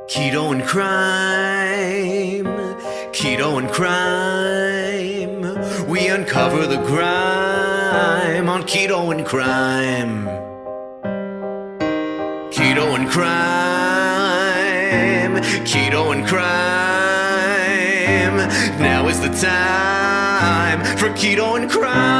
Keto and crime, keto and crime. We uncover the grime on keto and crime. Keto and crime, keto and crime. Now is the time for keto and crime.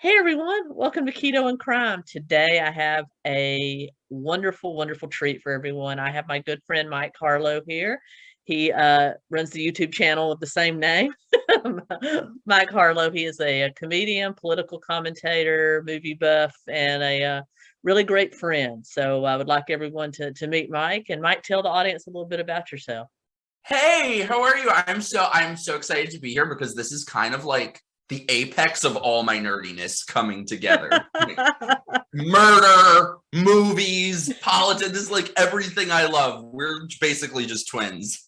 Hey everyone, welcome to Keto and Crime. Today I have a wonderful, wonderful treat for everyone. I have my good friend Mike Harlow here. He runs the YouTube channel of the same name, Mike Harlow. He is a comedian, political commentator, movie buff, and a really great friend. So I would like everyone to meet Mike. And Mike, tell the audience a little bit about yourself. Hey, how are you? I'm so excited to be here because this is kind of like the apex of all my nerdiness coming together. Like, murder, movies, politics, this is like everything I love. We're basically just twins.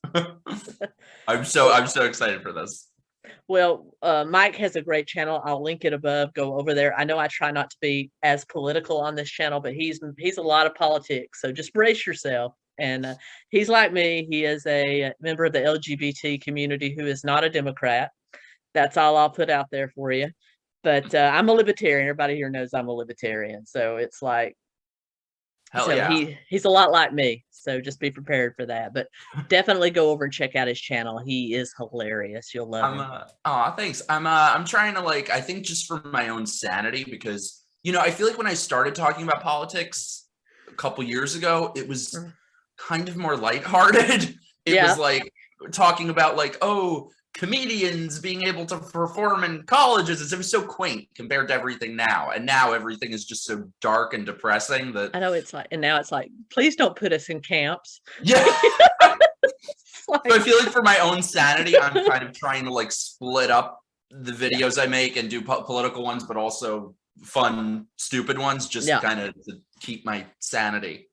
I'm so excited for this. Well, Mike has a great channel. I'll link it above. Go over there. I know I try not to be as political on this channel, but he's a lot of politics. So just brace yourself. And he's like me. He is a member of the LGBT community who is not a Democrat. That's all I'll put out there for you. But I'm a libertarian. Everybody here knows I'm a libertarian. So it's like, he's a lot like me. So just be prepared for that. But definitely go over and check out his channel. He is hilarious. You'll love him. Oh, thanks. I'm trying to I think just for my own sanity, because, I feel like when I started talking about politics a couple years ago, it was kind of more lighthearted. It was like talking about comedians being able to perform in colleges. It was so quaint compared to everything now. And now everything is just so dark and depressing that I know and now it's like, please don't put us in camps. Yeah. So I feel like for my own sanity, I'm kind of trying to split up the videos I make and do political ones, but also fun, stupid ones, just kind of to keep my sanity.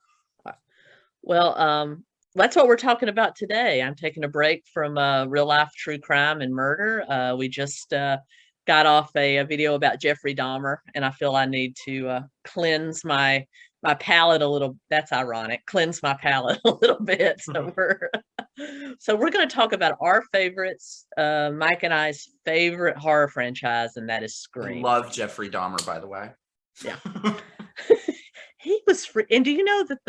Well, that's what we're talking about today. I'm taking a break from real life true crime and murder. We just got off a video about Jeffrey Dahmer, and I feel I need to cleanse my palate a little. That's ironic. Cleanse my palate a little bit. So we're going to talk about our favorites, Mike and I's favorite horror franchise, and that is Scream. I love Jeffrey Dahmer, by the way. Yeah. He was free. And do you know that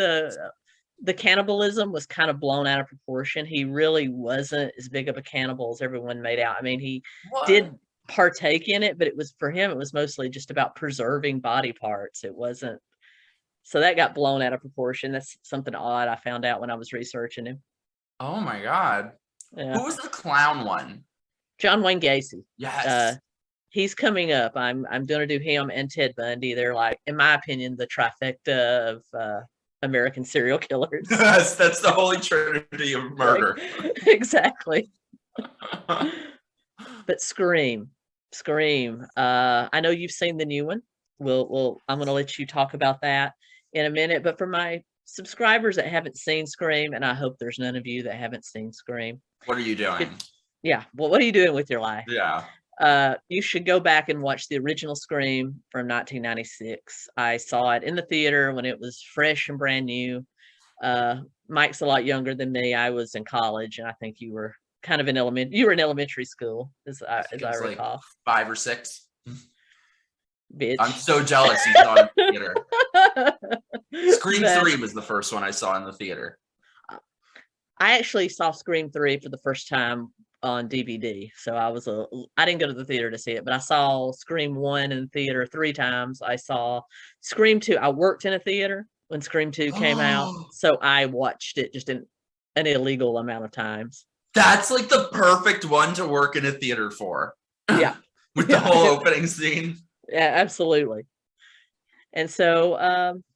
the cannibalism was kind of blown out of proportion? He really wasn't as big of a cannibal as everyone made out. I mean, he did partake in it, but it was, for him, it was mostly just about preserving body parts. It wasn't. So that got blown out of proportion. That's something odd I found out when I was researching him. Oh my God. Yeah. Who was the clown one? John Wayne Gacy. Yes. He's coming up. I'm going to do him and Ted Bundy. They're in my opinion, the trifecta of American serial killers. Yes, that's the holy trinity of murder. Exactly. But Scream. I know you've seen the new one. I'm going to let you talk about that in a minute. But for my subscribers that haven't seen Scream, and I hope there's none of you that haven't seen Scream. What are you doing? Well, what are you doing with your life? Yeah. You should go back and watch the original Scream from 1996. I saw it in the theater when it was fresh and brand new. Mike's a lot younger than me. I was in college, and I think you were kind of in elementary school, as I recall. 5 or 6. Bitch. I'm so jealous you saw it in the theater. Scream 3 was the first one I saw in the theater. I actually saw Scream 3 for the first time on DVD. So I didn't go to the theater to see it, but I saw Scream 1 in the theater 3 times. I saw Scream 2. I worked in a theater when Scream 2 came out. So I watched it just in an illegal amount of times. That's the perfect one to work in a theater for. Yeah. With the whole opening scene. Yeah, absolutely. And so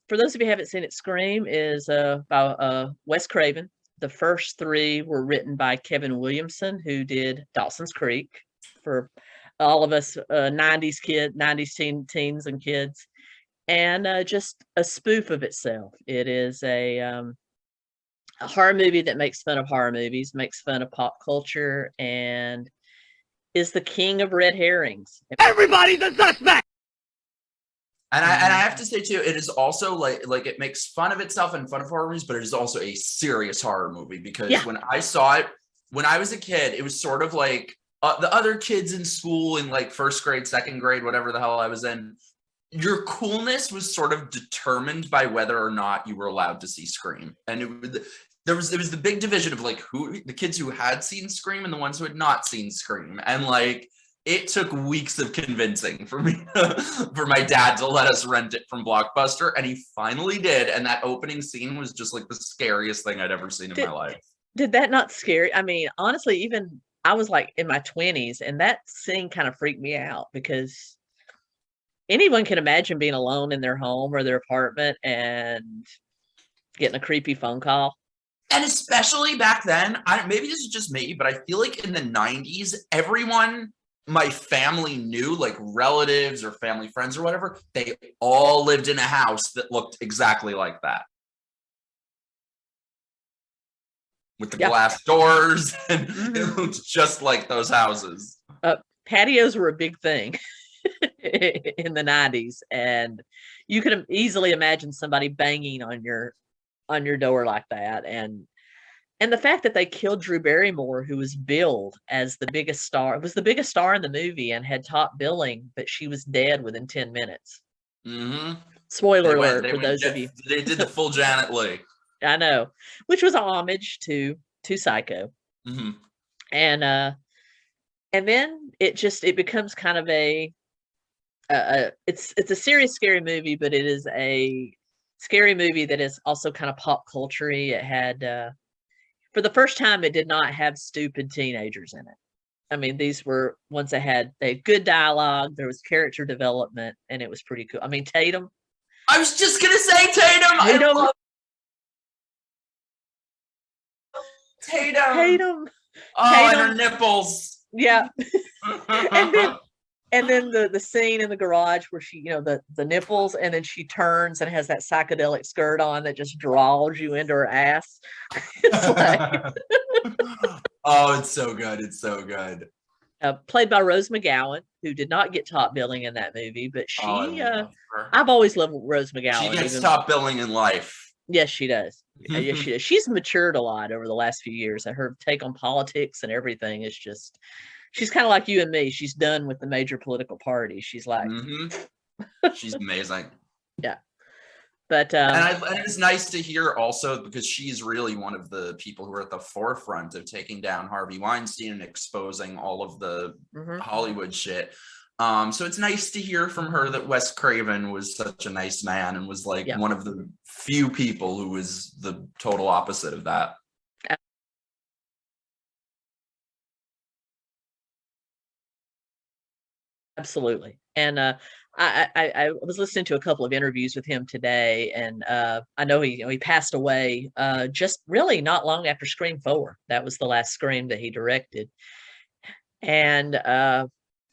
for those of you who haven't seen it, Scream is by Wes Craven. The first 3 were written by Kevin Williamson, who did Dawson's Creek for all of us 90s teens and kids, and just a spoof of itself. It is a horror movie that makes fun of horror movies, makes fun of pop culture, and is the king of red herrings. Everybody's a suspect. And I have to say too, it is also like it makes fun of itself and fun of horror movies, but it is also a serious horror movie because when I saw it when I was a kid, it was sort of like the other kids in school in like first grade, second grade, whatever the hell I was in. Your coolness was sort of determined by whether or not you were allowed to see Scream, and there was the big division of like the kids who had seen Scream and the ones who had not seen Scream, and like. It took weeks of convincing for me, for my dad to let us rent it from Blockbuster, and he finally did. And that opening scene was just like the scariest thing I'd ever seen in my life. Did that not scare you? I mean, honestly, even I was like in my 20s, and that scene kind of freaked me out because anyone can imagine being alone in their home or their apartment and getting a creepy phone call. And especially back then, maybe this is just me, but I feel like in the 90s, everyone my family knew, like relatives or family friends or whatever, they all lived in a house that looked exactly like that. With the glass doors, and it looked just like those houses. Patios were a big thing in the 90s, and you could easily imagine somebody banging on your door like that. And the fact that they killed Drew Barrymore, who was billed as the biggest star, was the biggest star in the movie and had top billing, but she was dead within 10 minutes. Spoiler alert for those of you. They did the full Janet Leigh. I know, which was a homage to Psycho. And then it becomes kind of it's a serious, scary movie, but it is a scary movie that is also kind of pop culture-y. It had, for the first time, it did not have stupid teenagers in it. I mean, these were ones that had good dialogue, there was character development, and it was pretty cool. I mean, Tatum. I was just going to say Tatum. Tatum. Oh, and her nipples. Yeah. and then the scene in the garage where she, the nipples, and then she turns and has that psychedelic skirt on that just draws you into her ass. It's like oh, it's so good. It's so good. Played by Rose McGowan, who did not get top billing in that movie, but she, I've always loved Rose McGowan. She gets top billing in life. Yes, she does. Yes, she does. She's matured a lot over the last few years. And her take on politics and everything is just, she's kind of like you and me. She's done with the major political parties. She's like, she's amazing. Yeah. But and it's nice to hear also, because she's really one of the people who are at the forefront of taking down Harvey Weinstein and exposing all of the Hollywood shit. So it's nice to hear from her that Wes Craven was such a nice man and was like one of the few people who was the total opposite of that. Absolutely. And I was listening to a couple of interviews with him today, and I know he passed away just really not long after Scream 4. That was the last Scream that he directed. And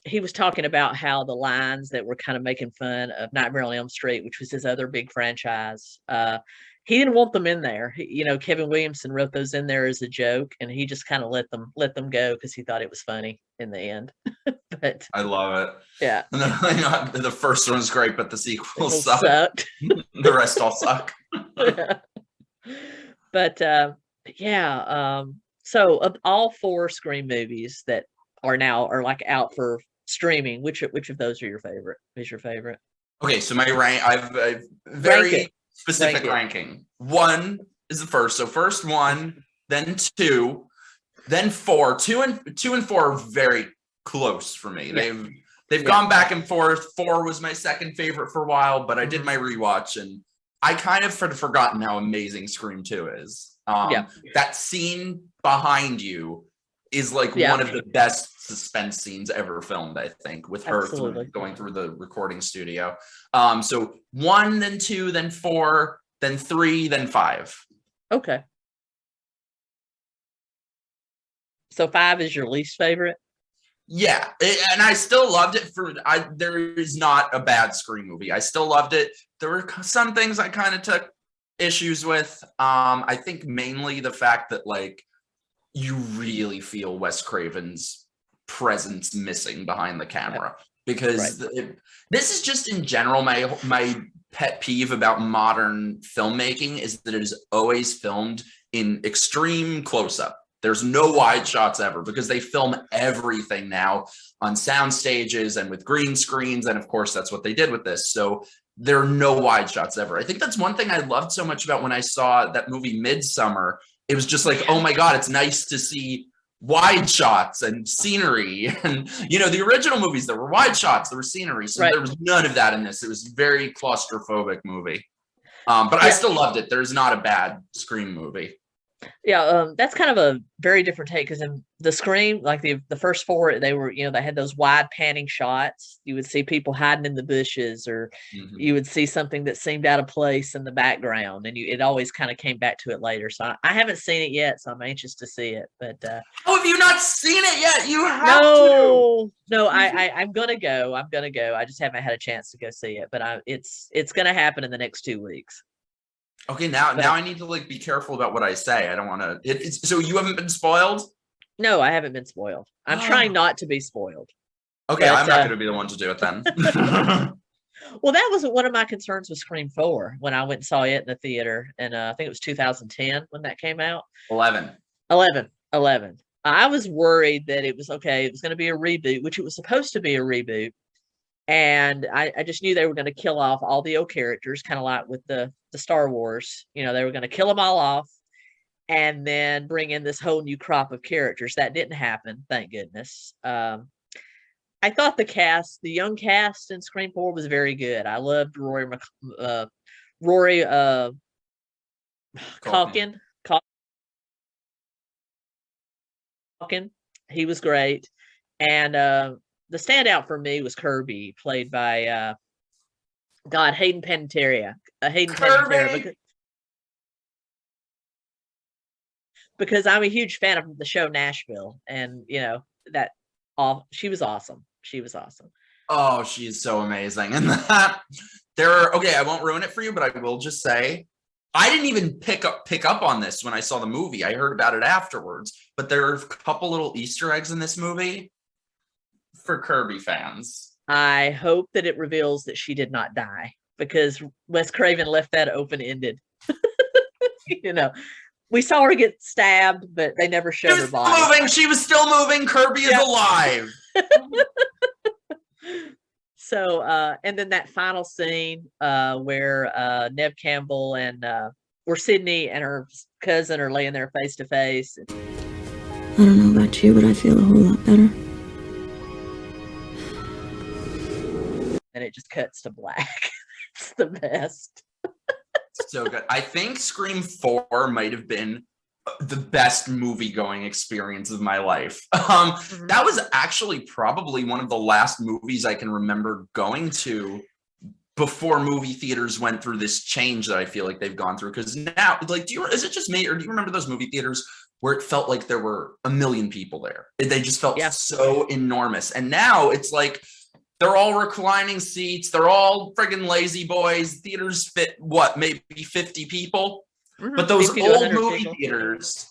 he was talking about how the lines that were kind of making fun of Nightmare on Elm Street, which was his other big franchise, he didn't want them in there. Kevin Williamson wrote those in there as a joke, and he just kind of let them go because he thought it was funny in the end. But I love it. Yeah. The first one's great, but the sequel sucked. The rest all suck. But yeah. So of all 4 Scream movies that are like out for streaming, which of those are your favorite? Is your favorite? Okay, so my rank, I've very specific ranking. 1 is the first. So first 1, then 2, then 4. 2 and 4 are very close for me. They've gone back and forth. 4 was my second favorite for a while, but I did my rewatch and I kind of forgotten how amazing Scream 2 is. That scene behind you is like one of the best suspense scenes ever filmed, I think, with her going through the recording studio. So 1, then 2, then 4, then 3, then 5. Okay. So 5 is your least favorite? Yeah, and I still loved it. There is not a bad Scream movie. I still loved it. There were some things I kind of took issues with. I think mainly the fact that like you really feel Wes Craven's presence missing behind the camera, because Right. this is just in general my pet peeve about modern filmmaking, is that it is always filmed in extreme close-up. There's no wide shots ever, because they film everything now on sound stages and with green screens, and of course that's what they did with this. So there are no wide shots ever. I think that's one thing I loved so much about when I saw that movie Midsummer. It was just like, oh my God, it's nice to see wide shots and scenery. And, you know, the original movies, there were wide shots, there were scenery. So Right. there was none of that in this. It was a very claustrophobic movie. But I still loved it. There's not a bad Scream movie. Yeah, that's kind of a very different take, because in the Scream, like the first four, they were, you know, they had those wide panning shots. You would see people hiding in the bushes, or you would see something that seemed out of place in the background, and it always kind of came back to it later. So I haven't seen it yet, so I'm anxious to see it. But Oh, have you not seen it yet? You have no, I'm gonna go. I'm gonna go. I just haven't had a chance to go see it, but it's gonna happen in the next 2 weeks. Okay, now I need to like be careful about what I say. I don't want to. It's so you haven't been spoiled? No, I haven't been spoiled. I'm trying not to be spoiled. Okay, But, I'm not going to be the one to do it then. Well, that was one of my concerns with Scream 4 when I went and saw it in the theater, and I think it was 2010 when that came out. 11. 11. I was worried that it was going to be a reboot, which it was supposed to be a reboot. And I just knew they were going to kill off all the old characters, kind of like with the Star Wars. You know, they were going to kill them all off and then bring in this whole new crop of characters. That didn't happen, thank goodness. I thought the young cast in Scream 4 was very good. I loved Rory Culkin. He was great. And the standout for me was Kirby, played by Hayden Panettiere. Because I'm a huge fan of the show Nashville, and you know she was awesome. She was awesome. Oh, she is so amazing. And that okay, I won't ruin it for you, but I will just say I didn't even pick up on this when I saw the movie. I heard about it afterwards, but there are a couple little Easter eggs in this movie for Kirby fans. I hope that it reveals that she did not die, because Wes Craven left that open-ended. You know, we saw her get stabbed, but they never showed her body. She was still moving. Kirby is alive. So, and then that final scene where Neve Campbell and where Sydney and her cousin are laying there face to face. I don't know about you, but I feel a whole lot better. And it just cuts to black. It's the best. So good. I think Scream 4 might have been the best movie going experience of my life. That was actually probably one of the last movies I can remember going to before movie theaters went through this change that I feel like they've gone through. Because now, like, is it just me, or do you remember those movie theaters where it felt like there were 1 million people there? They just felt so enormous. And now it's like they're all reclining seats. They're all friggin' lazy boys. Theaters fit what, maybe 50 people. But those old movie theaters,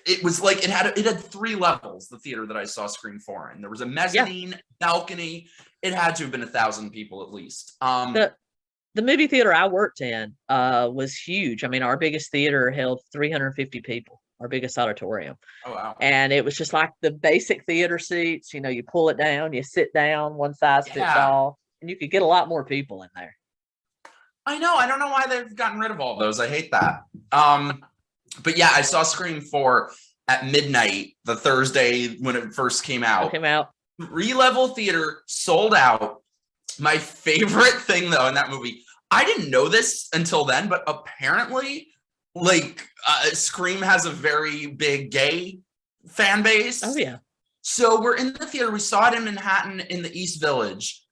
it was like it had 3 levels. The theater that I saw Scream 4 in, there was a mezzanine, balcony. It had to have been 1,000 people at least. The movie theater I worked in was huge. I mean, our biggest theater held 350 people. Our biggest auditorium. Oh wow! And it was just like the basic theater seats. You know, you pull it down, you sit down, one size fits all, and you could get a lot more people in there. I know. I don't know why they've gotten rid of all those. I hate that. But yeah, I saw Scream 4 at midnight the Thursday when it first came out. 3-level theater, sold out. My favorite thing though in that movie, I didn't know this until then, but apparently, like, Scream has a very big gay fan base. Oh yeah. So we're in the theater. We saw it in Manhattan in the East Village,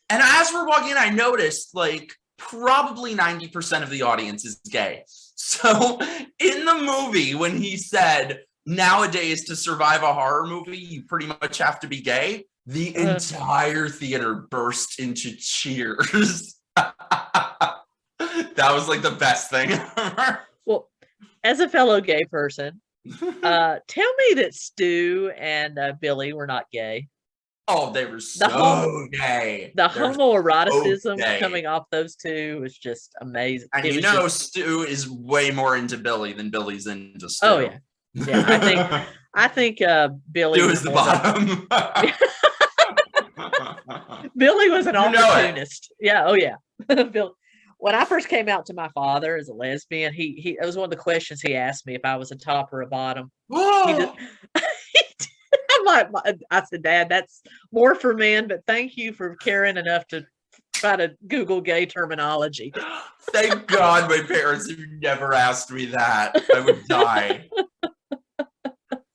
and as we're walking in, I noticed like probably 90% of the audience is gay. So in the movie, when he said, nowadays to survive a horror movie, you pretty much have to be gay, the entire theater burst into cheers. That was like the best thing ever. Well, as a fellow gay person, Tell me that Stu and Billy were not gay. Oh, they were so gay. The They're homoeroticism gay. coming off those two was just amazing. And It you was know, just- Stu is way more into Billy than Billy's into Stu. oh yeah, yeah. I think Billy Stu was is the more of bottom. Billy was an You know it. opportunist. Yeah. Oh yeah. Bill. When I first came out to my father as a lesbian, it was one of the questions he asked me if I was a top or a bottom. He did, I'm like, I said, Dad, that's more for men, but thank you for caring enough to try to Google gay terminology. Thank God my parents have never asked me that. I would die.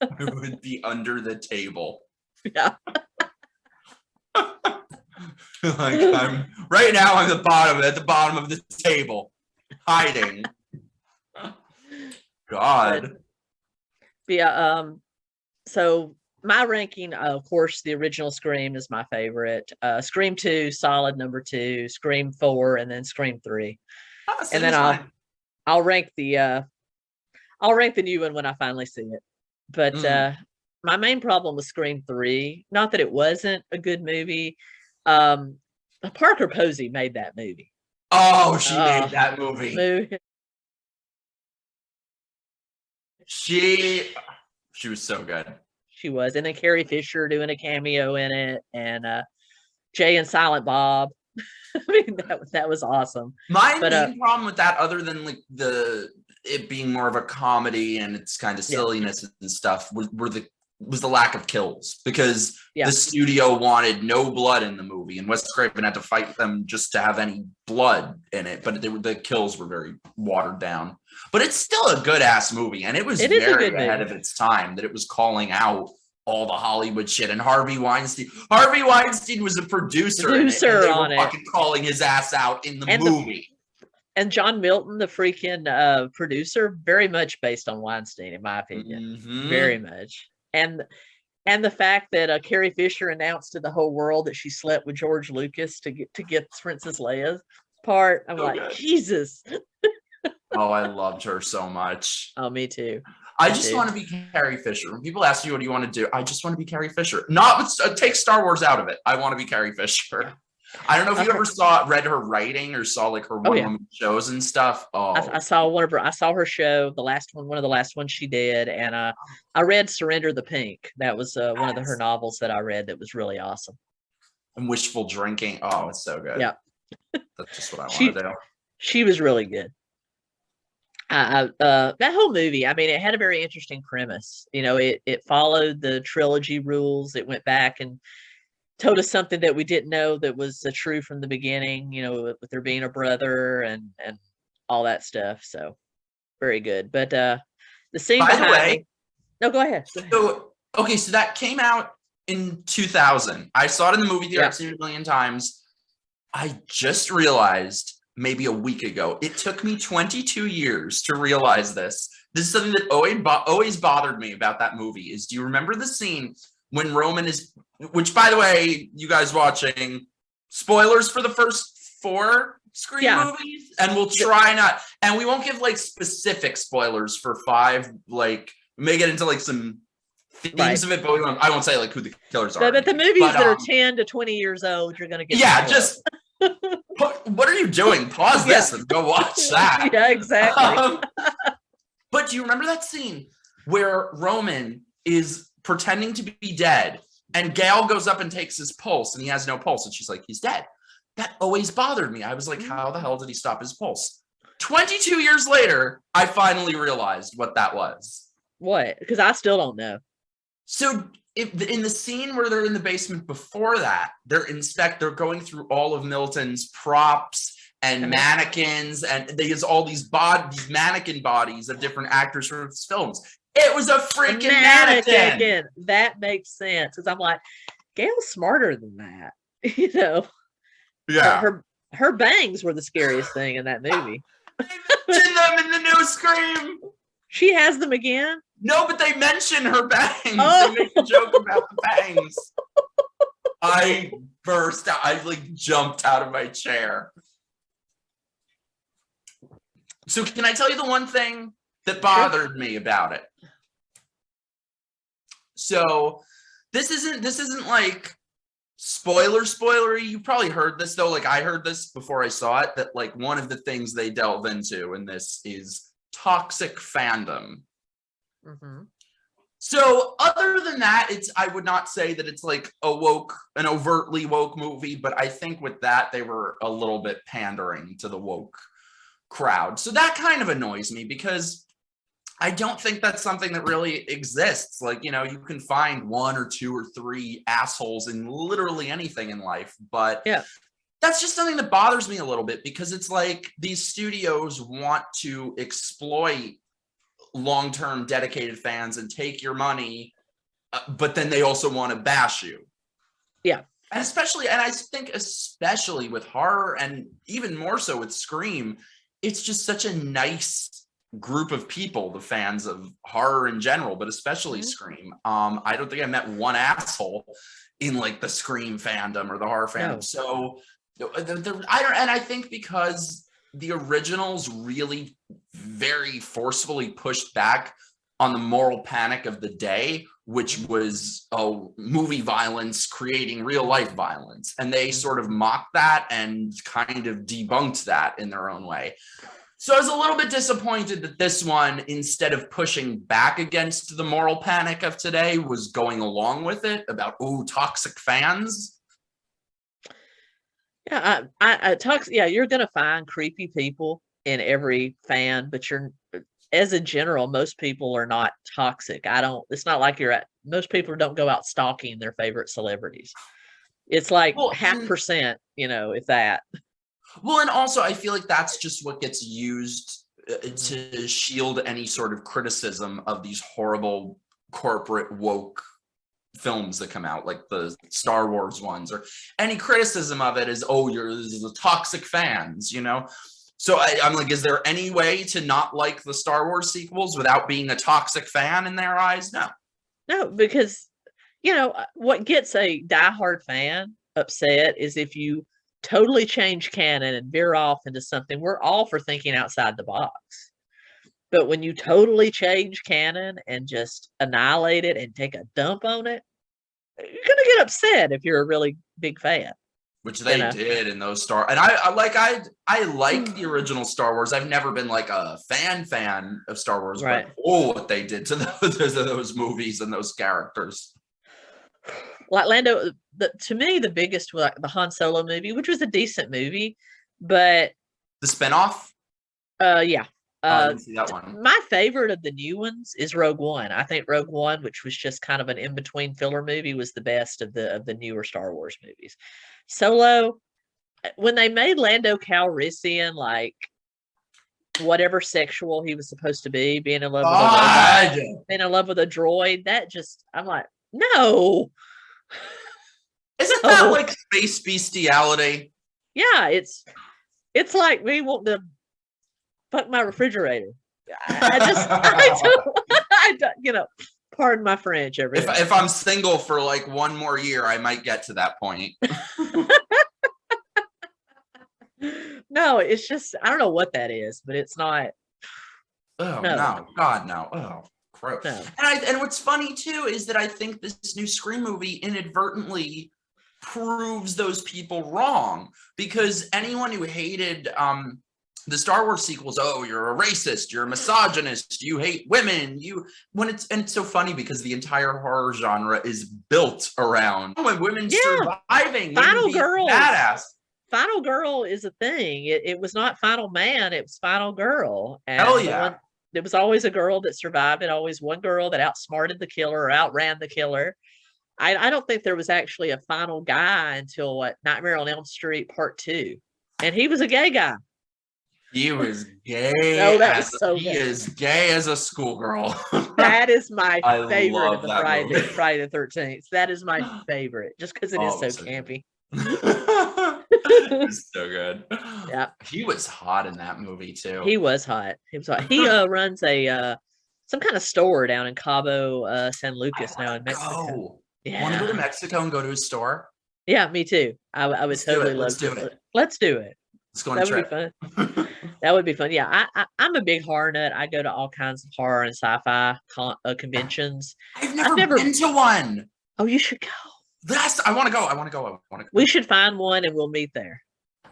I would be under the table. Yeah. Like I'm right now. I'm at the bottom of the table, hiding. God. Yeah. So my ranking, of course, the original Scream is my favorite. Scream 2, solid number 2. Scream 4, and then Scream 3. And then I'll rank the new one when I finally see it. But my main problem with Scream 3, not that it wasn't a good movie. Parker Posey made that movie. Oh, she made that movie. She was so good. She was, and then Carrie Fisher doing a cameo in it, and Jay and Silent Bob. I mean, that was awesome. My main problem with that, other than like it being more of a comedy and its kind of silliness and stuff, was the lack of kills, because the studio wanted no blood in the movie, and Wes Craven had to fight them just to have any blood in it. But the kills were very watered down. But it's still a good ass movie, and it was very ahead of its time that it was calling out all the Hollywood shit. And Harvey Weinstein was a producer in it, and they were fucking calling his ass out in the movie. And John Milton, the freaking producer, very much based on Weinstein, in my opinion. Very much. And the fact that Carrie Fisher announced to the whole world that she slept with George Lucas to get Princess Leia's part, I'm like, good. Jesus. Oh, I loved her so much. Oh, me too. I just want to be Carrie Fisher. When people ask you, what do you want to do? I just want to be Carrie Fisher. Not take Star Wars out of it. I want to be Carrie Fisher. I don't know if you ever read her writing or saw like her one-woman shows and stuff. Oh, I saw her show, one of the last ones she did, and I read Surrender the Pink. That was one of her novels that I read that was really awesome. And Wishful Drinking. Oh, it's so good. Yeah, that's just what I want to do. She was really good. That whole movie, I mean, it had a very interesting premise. You know, it followed the trilogy rules. It went back and told us something that we didn't know that was true from the beginning, you know, with there being a brother and all that stuff. So very good. But the scene by the way, no, go ahead. So that came out in 2000. I saw it in the movie theater. I've seen it a million times. I just realized maybe a week ago, it took me 22 years to realize this. This is something that always bothered me about that movie. Is, do you remember the scene when Roman is, which by the way, you guys watching, spoilers for the first 4 Scream movies, and we'll try not, and we won't give like specific spoilers for 5, like we may get into like some themes of it, but I won't say like who the killers are. But the movies that are 10 to 20 years old, you're going to get. Yeah, just what are you doing? Pause this and go watch that. Yeah, exactly. But do you remember that scene where Roman is pretending to be dead and Gail goes up and takes his pulse and he has no pulse and she's like, he's dead? That always bothered me. I was like, how the hell did he stop his pulse? 22 years later, I finally realized what that was. What? Because I still don't know. So in the scene where they're in the basement before that, they're going through all of Milton's props and mannequins, and they use all these mannequin bodies of different actors from his films. It was a freaking mannequin. That makes sense, because I'm like, Gail's smarter than that, you know. Yeah. Her bangs were the scariest thing in that movie. They mentioned them in the new Scream. She has them again? No, but they mention her bangs. Oh. They make a joke about the bangs. I burst out. I like jumped out of my chair. So can I tell you the one thing that bothered me about it? So this isn't like spoilery. You probably heard this though. Like I heard this before I saw it, that like one of the things they delve into in this is toxic fandom. So other than that, I would not say that it's like an overtly woke movie, but I think with that, they were a little bit pandering to the woke crowd. So that kind of annoys me because I don't think that's something that really exists. Like, you know, you can find 1 or 2 or 3 assholes in literally anything in life, but yeah, that's just something that bothers me a little bit because it's like these studios want to exploit long-term dedicated fans and take your money, but then they also want to bash you. Yeah. And I think especially with horror and even more so with Scream, it's just such a nice group of people, the fans of horror in general, but especially Scream. I don't think I met one asshole in like the Scream fandom or the horror fandom. No. So I think because the originals really very forcefully pushed back on the moral panic of the day, which was movie violence creating real life violence. And they sort of mocked that and kind of debunked that in their own way. So I was a little bit disappointed that this one, instead of pushing back against the moral panic of today, was going along with it about, toxic fans. Yeah, you're gonna find creepy people in every fan, but as a general, most people are not toxic. It's not like most people don't go out stalking their favorite celebrities. It's like half percent, if that. Well, and also I feel like that's just what gets used to shield any sort of criticism of these horrible corporate woke films that come out, like the Star Wars ones, or any criticism of it is, you're the toxic fans, So I'm like, is there any way to not like the Star Wars sequels without being a toxic fan in their eyes? No, because, what gets a diehard fan upset is if you totally change canon and veer off into something. We're all for thinking outside the box. But when you totally change canon and just annihilate it and take a dump on it, you're going to get upset if you're a really big fan. Which they did in those and I like the original Star Wars. I've never been like a fan of Star Wars, right? But what they did to those movies and those characters. Like Lando, to me, the biggest was like the Han Solo movie, which was a decent movie, but the spinoff. Yeah. I didn't see that one. My favorite of the new ones is Rogue One. I think Rogue One, which was just kind of an in-between filler movie, was the best of the newer Star Wars movies. Solo, when they made Lando Calrissian like whatever sexual he was supposed to be, being in love with a droid, that just, I'm like, no. Isn't that like space bestiality? Yeah, it's like me wanting to fuck my refrigerator. I don't, pardon my French. If I'm single for like one more year, I might get to that point. No, it's just, I don't know what that is, but it's not. Oh, no. God, no. Oh, gross. No. And what's funny too is that I think this new Scream movie inadvertently proves those people wrong, because anyone who hated the Star Wars sequels, you're a racist, you're a misogynist, you hate women, it's so funny because the entire horror genre is built around women surviving, Final Girl, badass. Final Girl is a thing. It was not Final Man, it was Final Girl. And hell yeah. There was always a girl that survived, and always one girl that outsmarted the killer or outran the killer. I don't think there was actually a final guy until Nightmare on Elm Street Part 2, and he was a gay guy. He was gay. He is gay as a schoolgirl. That is my favorite of the Friday the 13th. That is my favorite, just because it is so campy. It's so good. Yeah, he was hot in that movie too. He was hot. He runs a some kind of store down in Cabo San Lucas now in Mexico. Yeah. Want to go to Mexico and go to his store? Yeah, me too. I would totally love to. Let's do it. Let's go on a trip. That would be fun. That would be fun. Yeah, I'm a big horror nut. I go to all kinds of horror and sci-fi conventions. I've I've never been to one. Oh, you should go. I want to go. I want to go. We should find one and we'll meet there.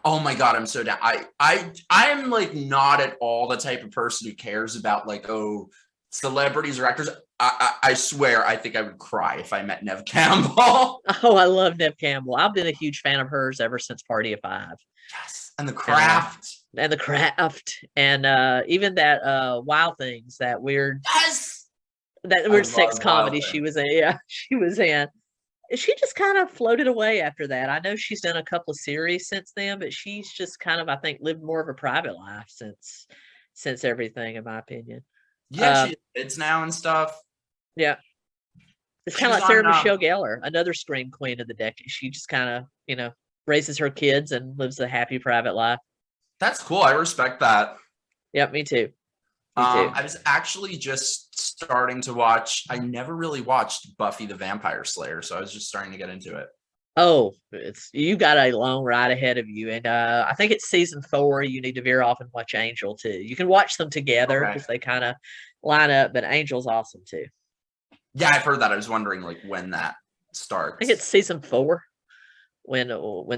Oh my God, I'm so down. I'm like not at all the type of person who cares about like, oh, celebrities or actors. I swear, I think I would cry if I met Neve Campbell. Oh, I love Neve Campbell. I've been a huge fan of hers ever since Party of Five. Yes, and The Craft. And The Craft, and even that Wild Things, that weird, that weird sex comedy she was in. Yeah, she was in. She just kind of floated away after that. I know she's done a couple of series since then, but she's just kind of, I think, lived more of a private life since everything, in my opinion. Yeah, she has kids now and stuff. Yeah. It's kind of like Sarah Michelle Gellar, another scream queen of the decade. She just kind of, you know, raises her kids and lives a happy private life. That's cool. I respect that. Yep, me too. I was actually just starting to watch. I never really watched Buffy the Vampire Slayer, so I was just starting to get into it. Oh, you got a long ride ahead of you, and I think it's season 4. You need to veer off and watch Angel too. You can watch them together because they kind of line up, but Angel's awesome too. Yeah, I've heard that. I was wondering like when that starts. I think it's season 4 when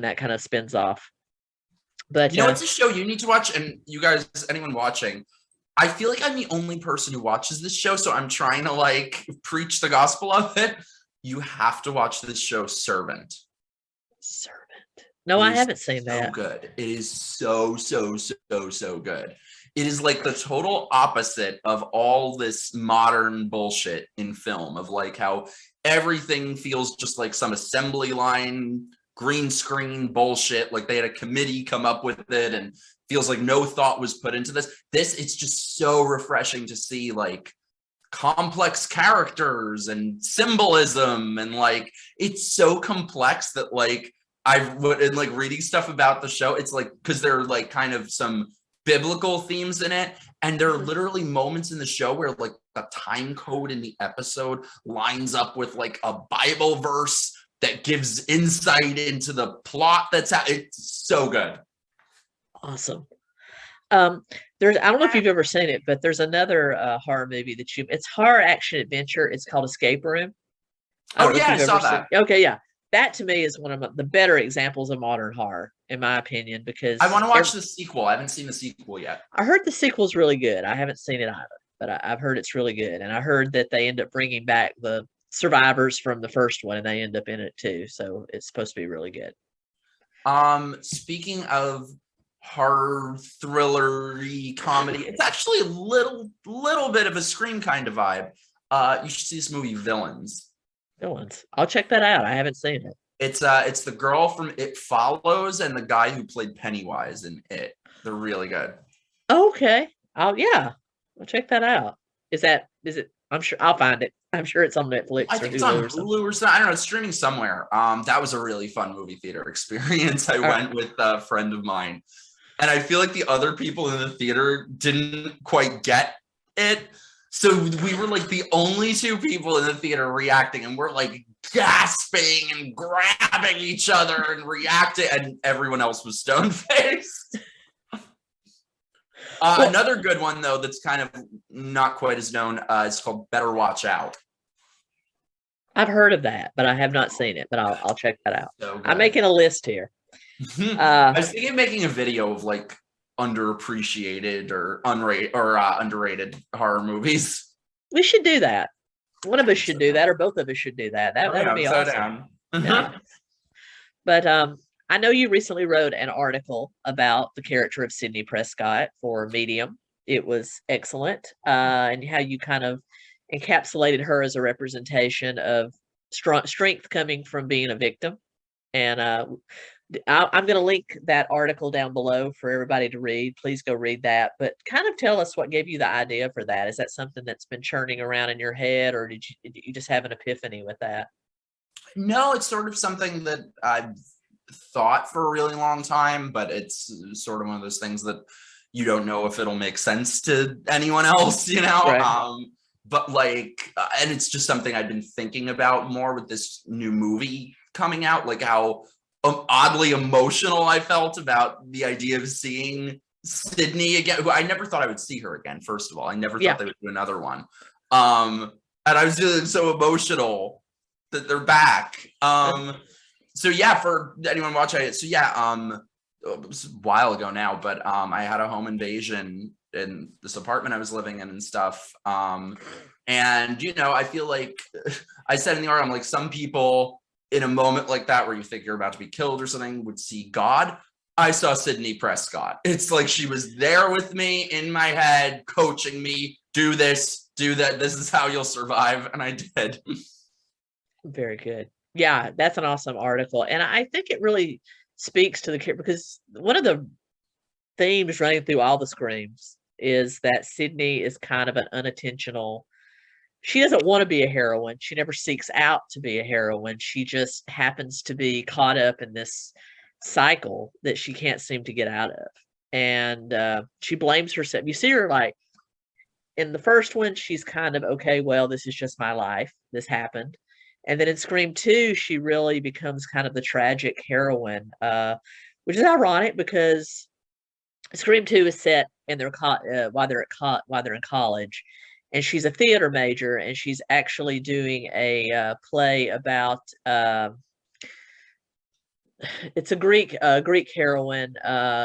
that kind of spins off. But you know, it's a show you need to watch, and you guys, anyone watching, I feel like I'm the only person who watches this show, so I'm trying to like preach the gospel of it. You have to watch this show, Servant. No, I haven't seen that. So good. It is so good. It is like the total opposite of all this modern bullshit in film, of like how everything feels just like some assembly line, green screen bullshit. Like they had a committee come up with it, and feels like no thought was put into this. It's just so refreshing to see like complex characters and symbolism, and like it's so complex that like in like reading stuff about the show, it's like, because there are like kind of some biblical themes in it, and there are literally moments in the show where like a time code in the episode lines up with like a Bible verse that gives insight into the plot. It's so good. Awesome. I don't know if you've ever seen it, but there's another horror movie it's horror action adventure. It's called Escape Room. I saw that. Okay, yeah. That to me is one of the better examples of modern horror, in my opinion, because I want to watch the sequel. I haven't seen the sequel yet. I heard the sequel's really good. I haven't seen it either, but I've heard it's really good. And I heard that they end up bringing back the survivors from the first one, and they end up in it too. So it's supposed to be really good. Speaking of horror thriller-y comedy, it's actually a little bit of a Scream kind of vibe. You should see this movie, Villains. I'll check that out. I haven't seen it. It's the girl from It Follows and the guy who played Pennywise in It. They're really good. Okay. I'll check that out. Is it? I'm sure I'll find it. I'm sure it's on Netflix. I think it's on Hulu or something. I don't know. It's streaming somewhere. That was a really fun movie theater experience. I went with a friend of mine, and I feel like the other people in the theater didn't quite get it. So we were like the only 2 people in the theater reacting, and we're like gasping and grabbing each other and reacting, and everyone else was stone-faced. Another good one, though, that's kind of not quite as known, is called Better Watch Out. I've heard of that, but I have not seen it, but I'll check that out. So I'm making a list here. I was thinking of making a video of like underappreciated or underrated horror movies. We should do that. One of us should do that, or both of us should do that. That would be awesome. Yeah. But I know you recently wrote an article about the character of Sidney Prescott for Medium. It was excellent, and how you kind of encapsulated her as a representation of strength coming from being a victim. And I'm going to link that article down below for everybody to read. Please go read that. But kind of tell us what gave you the idea for that. Is that something that's been churning around in your head, or did you just have an epiphany with that? No, it's sort of something that I've thought for a really long time, but it's sort of one of those things that you don't know if it'll make sense to anyone else, you know? Right. But like, and it's just something I've been thinking about more with this new movie coming out, like how oddly emotional I felt about the idea of seeing Sydney again, who I never thought I would see her again. First of all, I never Yeah. thought they would do another one. And I was feeling so emotional that they're back. So yeah, for anyone watching it, so yeah, it was a while ago now, but I had a home invasion in this apartment I was living in and stuff. And you know, I feel like I said in the article, I'm like, some people in a moment like that where you think you're about to be killed or something would see God. I saw Sydney Prescott. It's like she was there with me in my head, coaching me, do this, do that. This is how you'll survive. And I did. Very good. Yeah, that's an awesome article. And I think it really speaks to the kid, because one of the themes running through all the screams is that Sydney is kind of an unintentional. She doesn't want to be a heroine. She never seeks out to be a heroine. She just happens to be caught up in this cycle that she can't seem to get out of. And she blames herself. You see her like in the first one, she's kind of, okay, well, this is just my life. This happened. And then in Scream 2, she really becomes kind of the tragic heroine, which is ironic because Scream 2 is set in their while they're in college, and she's a theater major, and she's actually doing a play about it's a Greek heroine.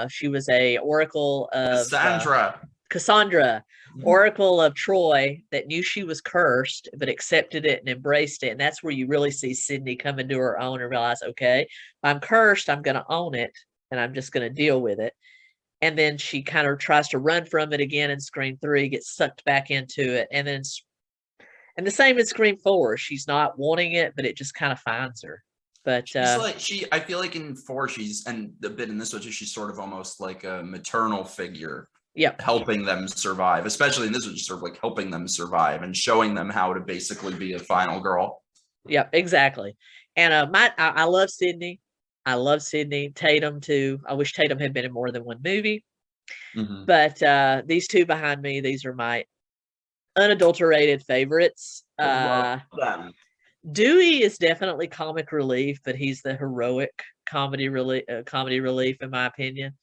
She was a oracle of Cassandra, Oracle of Troy, that knew she was cursed but accepted it and embraced it. And that's where you really see Sydney come into her own and realize, okay, if I'm cursed, I'm going to own it and I'm just going to deal with it. And then she kind of tries to run from it again in Scream 3, gets sucked back into it. And the same in Scream 4. She's not wanting it, but it just kind of finds her. But I feel like in 4, and a bit in this one too, she's sort of almost like a maternal figure. Yep. Helping them survive, especially in this one, just sort of like helping them survive and showing them how to basically be a final girl. Yep, exactly. And I love Sydney. I love Sydney. Tatum too. I wish Tatum had been in more than one movie. Mm-hmm. But these two behind me, these are my unadulterated favorites. Dewey is definitely comic relief, but he's the heroic comedy relief in my opinion.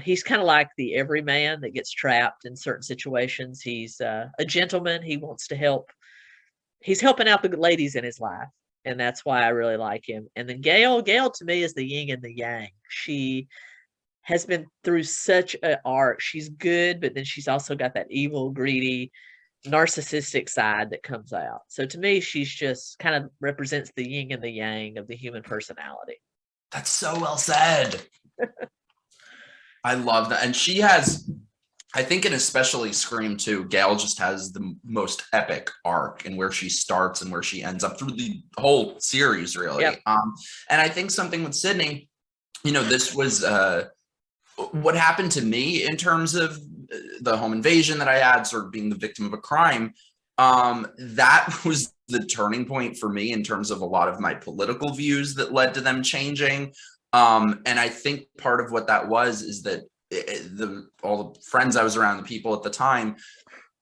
He's kind of like the everyman that gets trapped in certain situations. He's a gentleman. He wants to help. He's helping out the ladies in his life, and that's why I really like him. And then Gail to me is the yin and the yang. She has been through such an arc. She's good, but then she's also got that evil, greedy, narcissistic side that comes out. So to me, she's just kind of represents the yin and the yang of the human personality. That's so well said. I love that. And she has, I think, in especially Scream 2, Gail just has the most epic arc in where she starts and where she ends up through the whole series, really. Yep. And I think something with Sydney, you know, this was what happened to me in terms of the home invasion that I had, sort of being the victim of a crime. That was the turning point for me in terms of a lot of my political views that led to them changing. And I think part of what that was is that all the friends I was around, the people at the time,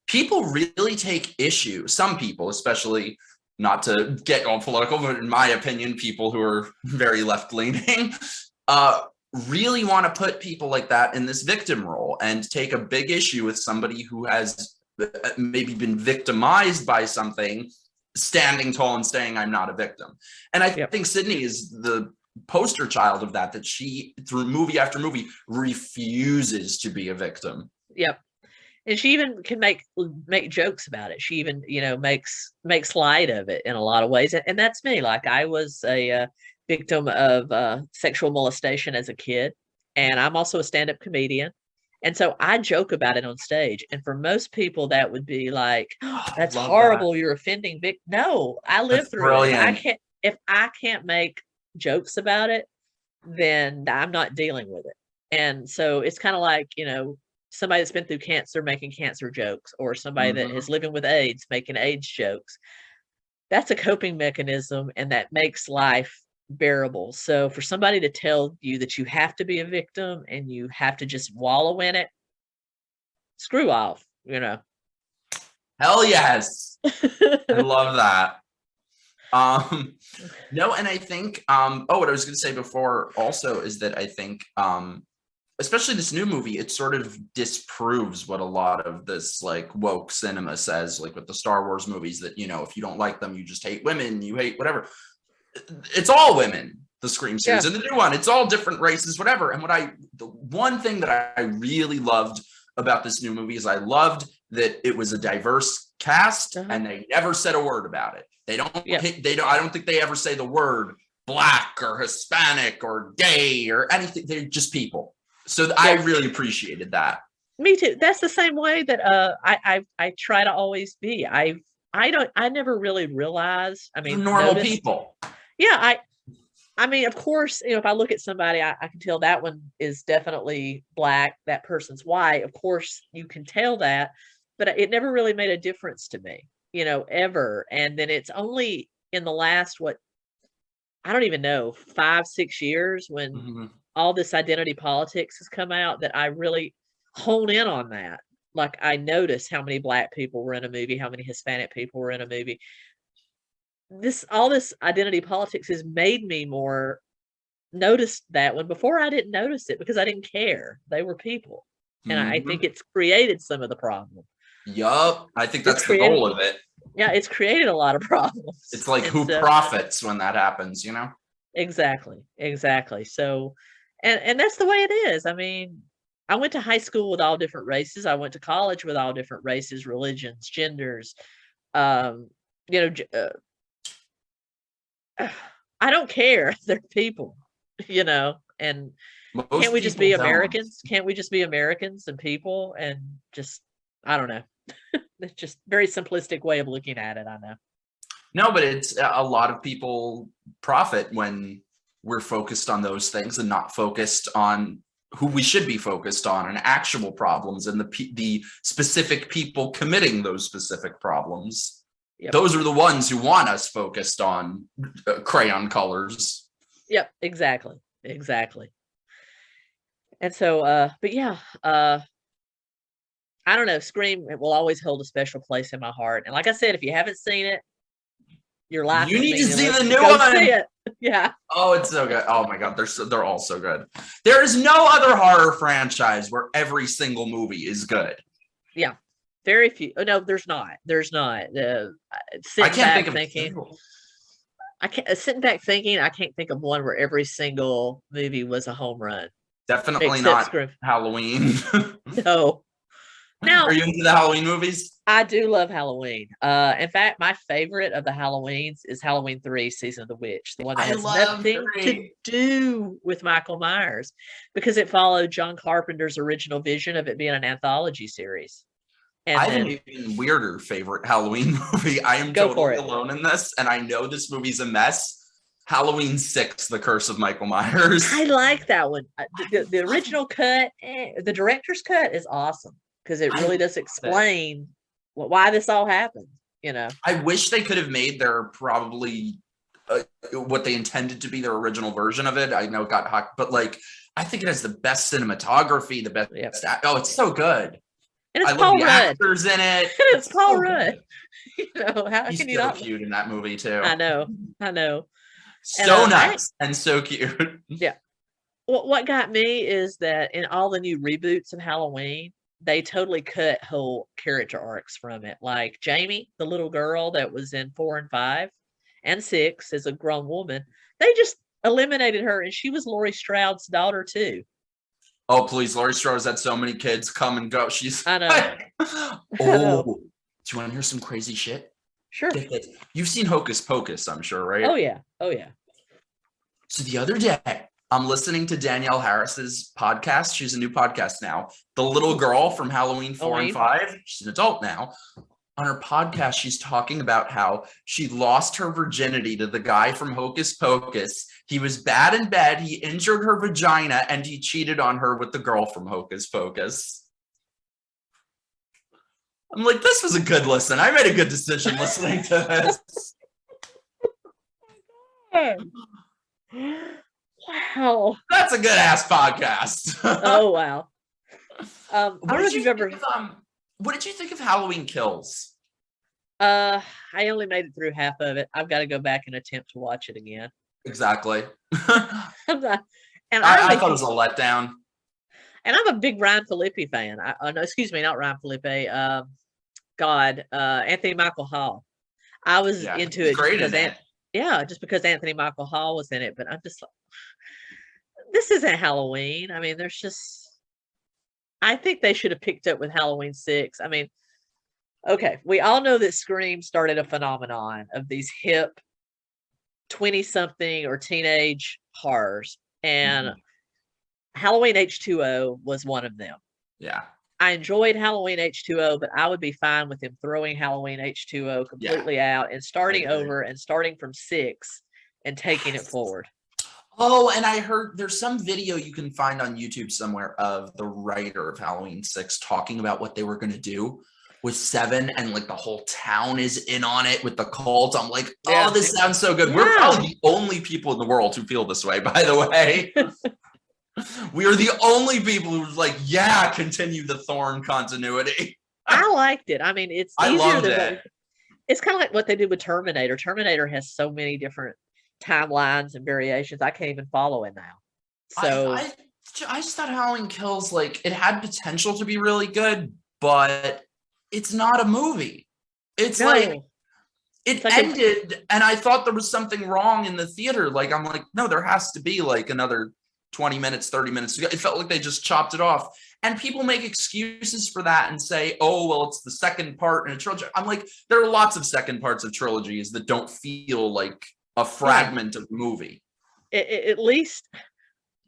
people really take issue. Some people, especially, not to get all political, but in my opinion, people who are very left-leaning, really want to put people like that in this victim role and take a big issue with somebody who has maybe been victimized by something, standing tall and saying, I'm not a victim. And I think Sydney is the poster child of that she, through movie after movie, refuses to be a victim. Yep. And she even can make jokes about it. She even, you know, makes light of it in a lot of ways. And that's me. Like, I was a victim of sexual molestation as a kid, and I'm also a stand-up comedian. And so I joke about it on stage. And for most people, that would be like, oh, that's horrible. You're offending victim. No, I live through it. If I can't make jokes about it, then I'm not dealing with it. And so it's kind of like, you know, somebody that's been through cancer making cancer jokes, or somebody that is living with AIDS making AIDS jokes. That's a coping mechanism, and that makes life bearable. So for somebody to tell you that you have to be a victim and you have to just wallow in it, screw off, you know. Hell yes. I love that. No, and I think what I was going to say before also is that I think especially this new movie, it sort of disproves what a lot of this like woke cinema says, like with the Star Wars movies, that, you know, if you don't like them, you just hate women, you hate whatever. It's all women, the Scream series, and the new one, it's all different races, whatever. And the one thing that I really loved about this new movie is I loved that it was a diverse cast, and they never said a word about it. They don't, I don't think they ever say the word Black or Hispanic or gay or anything. They're just people. So I really appreciated that. Me too. That's the same way that I try to always be. I never really realized. I mean, normal people. Yeah, I mean, of course, you know, if I look at somebody, I can tell that one is definitely Black, that person's white. Of course, you can tell that, but it never really made a difference to me, you know, ever. And then it's only in the last, I don't even know, 5-6 years when all this identity politics has come out that I really hone in on that. Like, I noticed how many Black people were in a movie, how many Hispanic people were in a movie. All this identity politics has made me more notice that when before I didn't notice it because I didn't care. They were people. And I think it's created some of the problem. Yup. I think that's the goal of it. Yeah, it's created a lot of problems. It's like who profits when that happens, you know? Exactly. So, and that's the way it is. I mean, I went to high school with all different races. I went to college with all different races, religions, genders. You know, I don't care. They're people, you know, and can't we just be Americans? Can't we just be Americans and people and just, I don't know. It's just very simplistic way of looking at it. I know. No, but it's a lot of people profit when we're focused on those things and not focused on who we should be focused on and actual problems and the specific people committing those specific problems. Yep. Those are the ones who want us focused on crayon colors. Yep, exactly. And so, but yeah, I don't know. Scream, it will always hold a special place in my heart. And like I said, if you haven't seen it, your life. You need to see the new one. See it. Yeah. Oh, it's so good. Oh my God, they're all so good. There is no other horror franchise where every single movie is good. Yeah. Very few. Oh, no, there's not. There's not. I can't think of. Sitting back thinking, I can't think of one where every single movie was a home run. Definitely not Halloween. No. Now, are you into the Halloween movies? I do love Halloween. In fact, my favorite of the Halloweens is Halloween 3, Season of the Witch, the one that has nothing to do with Michael Myers, because it followed John Carpenter's original vision of it being an anthology series. And I have an even weirder favorite Halloween movie. I am totally alone in this, and I know this movie's a mess. Halloween 6, The Curse of Michael Myers. I like that one. The original cut, the director's cut is awesome because it really does explain why this all happened. You know, I wish they could have made their probably what they intended to be their original version of it. I know it got hot, but like I think it has the best cinematography, the best. Yep. Oh, it's so good. And it's Paul Rudd. Actors in it. It's Paul Rudd. You know, how He's can you so not? Cute in that movie too. I know. So nice and so cute. Yeah. What got me is that in all the new reboots of Halloween, they totally cut whole character arcs from it. Like Jamie, the little girl that was in 4 and 5 and 6 as a grown woman, they just eliminated her, and she was Laurie Strode's daughter too. Oh, please. Laurie Strode's had so many kids come and go. I know. Do you want to hear some crazy shit? Sure. You've seen Hocus Pocus, I'm sure, right? Oh, yeah. So the other day, I'm listening to Danielle Harris's podcast. She's a new podcast now. The little girl from Halloween 4 and 5. She's an adult now. On her podcast, she's talking about how she lost her virginity to the guy from Hocus Pocus. He was bad in bed. He injured her vagina, and he cheated on her with the girl from Hocus Pocus. I'm like, this was a good listen. I made a good decision listening to this. Wow. That's a good ass podcast. Oh, wow. I don't know if you've ever... What did you think of Halloween Kills? I only made it through half of it. I've got to go back and attempt to watch it again. Exactly. And I thought it was a letdown. And I'm a big 𝗙𝗵𝗁𝗂 fan. No, excuse me, not 𝗙𝗵𝗂𝗂. Anthony Michael Hall. I was Yeah, into he's it just great because in it. just because Anthony Michael Hall was in it. But I'm just like, this isn't Halloween. I mean, I think they should have picked up with Halloween 6. I mean, okay, we all know that Scream started a phenomenon of these hip 20-something or teenage horrors, and Mhm. Halloween H2O was one of them. Yeah. I enjoyed Halloween H2O, but I would be fine with him throwing Halloween H2O completely out and starting over and starting from 6 and taking it forward. Oh, and I heard there's some video you can find on YouTube somewhere of the writer of Halloween 6 talking about what they were going to do with 7, and like the whole town is in on it with the cult. I'm like, oh, this sounds so good. We're probably the only people in the world who feel this way, by the way. We are the only people who's like, yeah, continue the Thorn continuity. I liked it. I mean, it's I easier loved than it. it's kind of like what they did with Terminator. Terminator has so many different timelines and variations. I can't even follow it now. So I just thought Halloween Kills, like, it had potential to be really good, but it's not a movie. It's like it ended, and I thought there was something wrong in the theater. Like, I'm like, no, there has to be like another 20 minutes, 30 minutes to go. It felt like they just chopped it off. And people make excuses for that and say, oh, well, it's the second part in a trilogy. I'm like, there are lots of second parts of trilogies that don't feel like a fragment of the movie. At least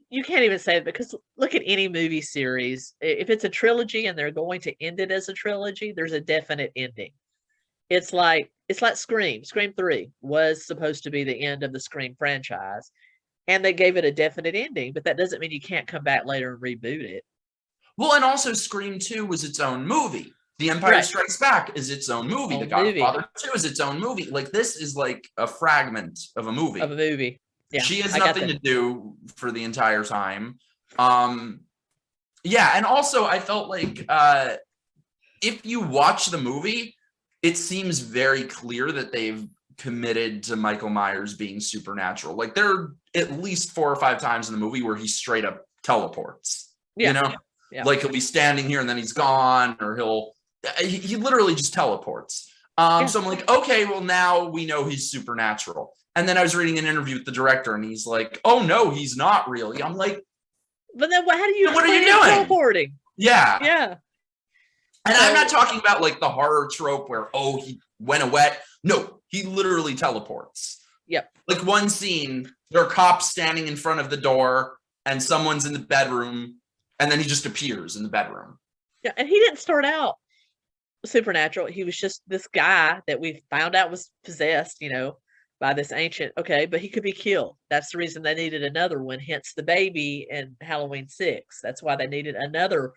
you can't even say it, because look at any movie series. If it's a trilogy and they're going to end it as a trilogy, there's a definite ending. It's like Scream. Scream 3 was supposed to be the end of the Scream franchise, and they gave it a definite ending, but that doesn't mean you can't come back later and reboot it. Well, and also Scream 2 was its own movie. The Empire Strikes Back is its own movie. The Godfather 2 is its own movie. Like, this is like a fragment of a movie. Yeah, she has nothing to do for the entire time. Yeah, and also I felt like if you watch the movie, it seems very clear that they've committed to Michael Myers being supernatural. Like, there are at least 4 or 5 times in the movie where he straight up teleports. You know? Yeah. Like, he'll be standing here and then he's gone, or he literally just teleports. So I'm like, okay, well, now we know he's supernatural. And then I was reading an interview with the director, and he's like, oh, no, he's not really. I'm like, but then how do you what are you doing? Teleporting? Yeah. Yeah. And I'm not talking about like the horror trope where, oh, he went away. No, he literally teleports. Yep. Like, one scene, there are cops standing in front of the door and someone's in the bedroom, and then he just appears in the bedroom. Yeah, and he didn't start out supernatural. He was just this guy that we found out was possessed, by this ancient. Okay, but he could be killed. That's the reason they needed another one, hence the baby in Halloween 6. That's why they needed another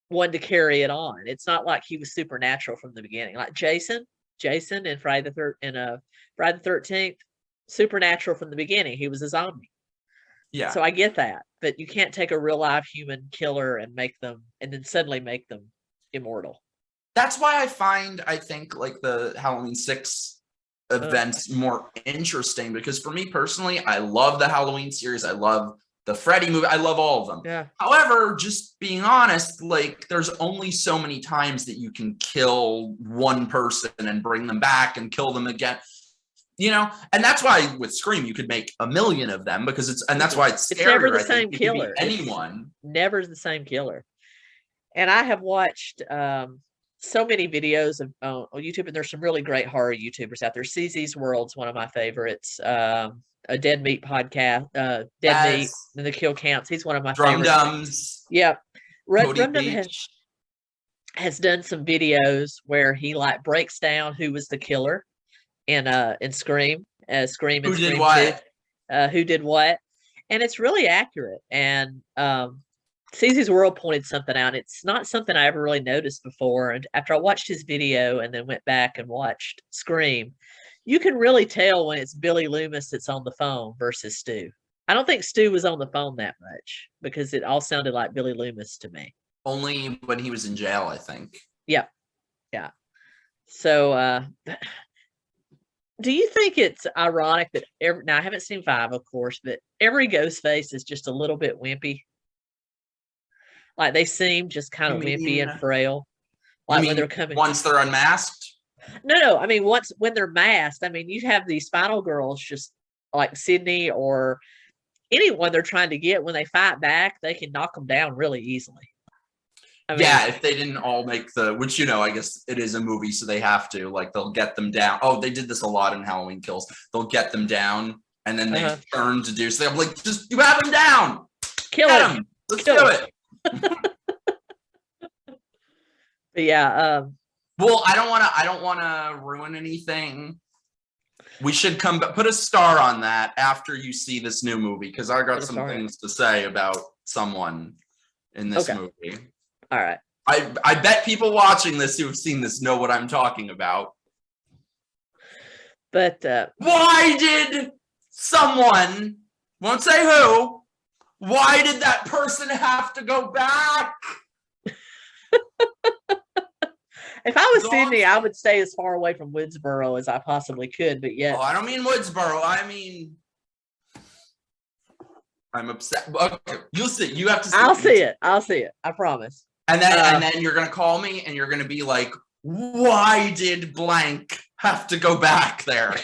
one to carry it on. It's not like he was supernatural from the beginning. Like Jason in Friday the 13th, supernatural from the beginning. He was a zombie. Yeah. So I get that, but you can't take a real live human killer and then suddenly make them immortal. That's why I think like the Halloween 6 events more interesting, because for me personally, I love the Halloween series. I love the Freddy movie. I love all of them. Yeah. However, just being honest, like, there's only so many times that you can kill one person and bring them back and kill them again. And that's why with Scream you could make 1 million of them, because that's why it's scarier. Never the same killer. Anyone. Never the same killer. And I have watched so many videos of on YouTube, and there's some really great horror YouTubers out there. 𝗙𝗍's World's one of my favorites. A Dead Meat podcast, Dead Meat and the Kill Counts. He's one of my favorites. Drum-Dums. Yeah. Drum-Dum has done some videos where he like breaks down who was the killer in Scream, Scream and Who did Scream what? 2, who did what, and it's really accurate. And 𝗙𝗍's World pointed something out. It's not something I ever really noticed before. And after I watched his video and then went back and watched Scream, you can really tell when it's Billy Loomis that's on the phone versus Stu. I don't think Stu was on the phone that much, because it all sounded like Billy Loomis to me. Only when he was in jail, I think. Yeah. Yeah. So, do you think it's ironic that now I haven't seen 5, of course, but every Ghostface is just a little bit wimpy? Like they seem just kind of You wimpy and mean- frail. I Like mean, when they're coming. once they're unmasked. No. I mean, once when they're masked, I mean, you have these final girls just like Sydney or anyone they're trying to get. When they fight back, they can knock them down really easily. I mean, Yeah, if they didn't all make the, which, you know, I guess it is a movie, so they have to, like, they'll get them down. Oh, they did this a lot in Halloween Kills. They'll get them down, and then they turn to do, so I'm like, just, you have them down! kill Get him. them! Let's Kill do him. it! But yeah, Well, I don't want to ruin anything. We should come back, put a star on that after you see this new movie, because I got some things to say about someone in this movie. all right. I bet people watching this who have seen this know what I'm talking about. But Why did someone, won't say who, why did that person have to go back? if I was Dogs- Sydney, I would stay as far away from Woodsboro as I possibly could. But yet, Oh, I don't mean Woodsboro. I mean, I'm upset. Okay, you'll see. You have to see I'll see it. I'll see it. I promise. And then you're gonna call me and you're gonna be like, why did blank have to go back there?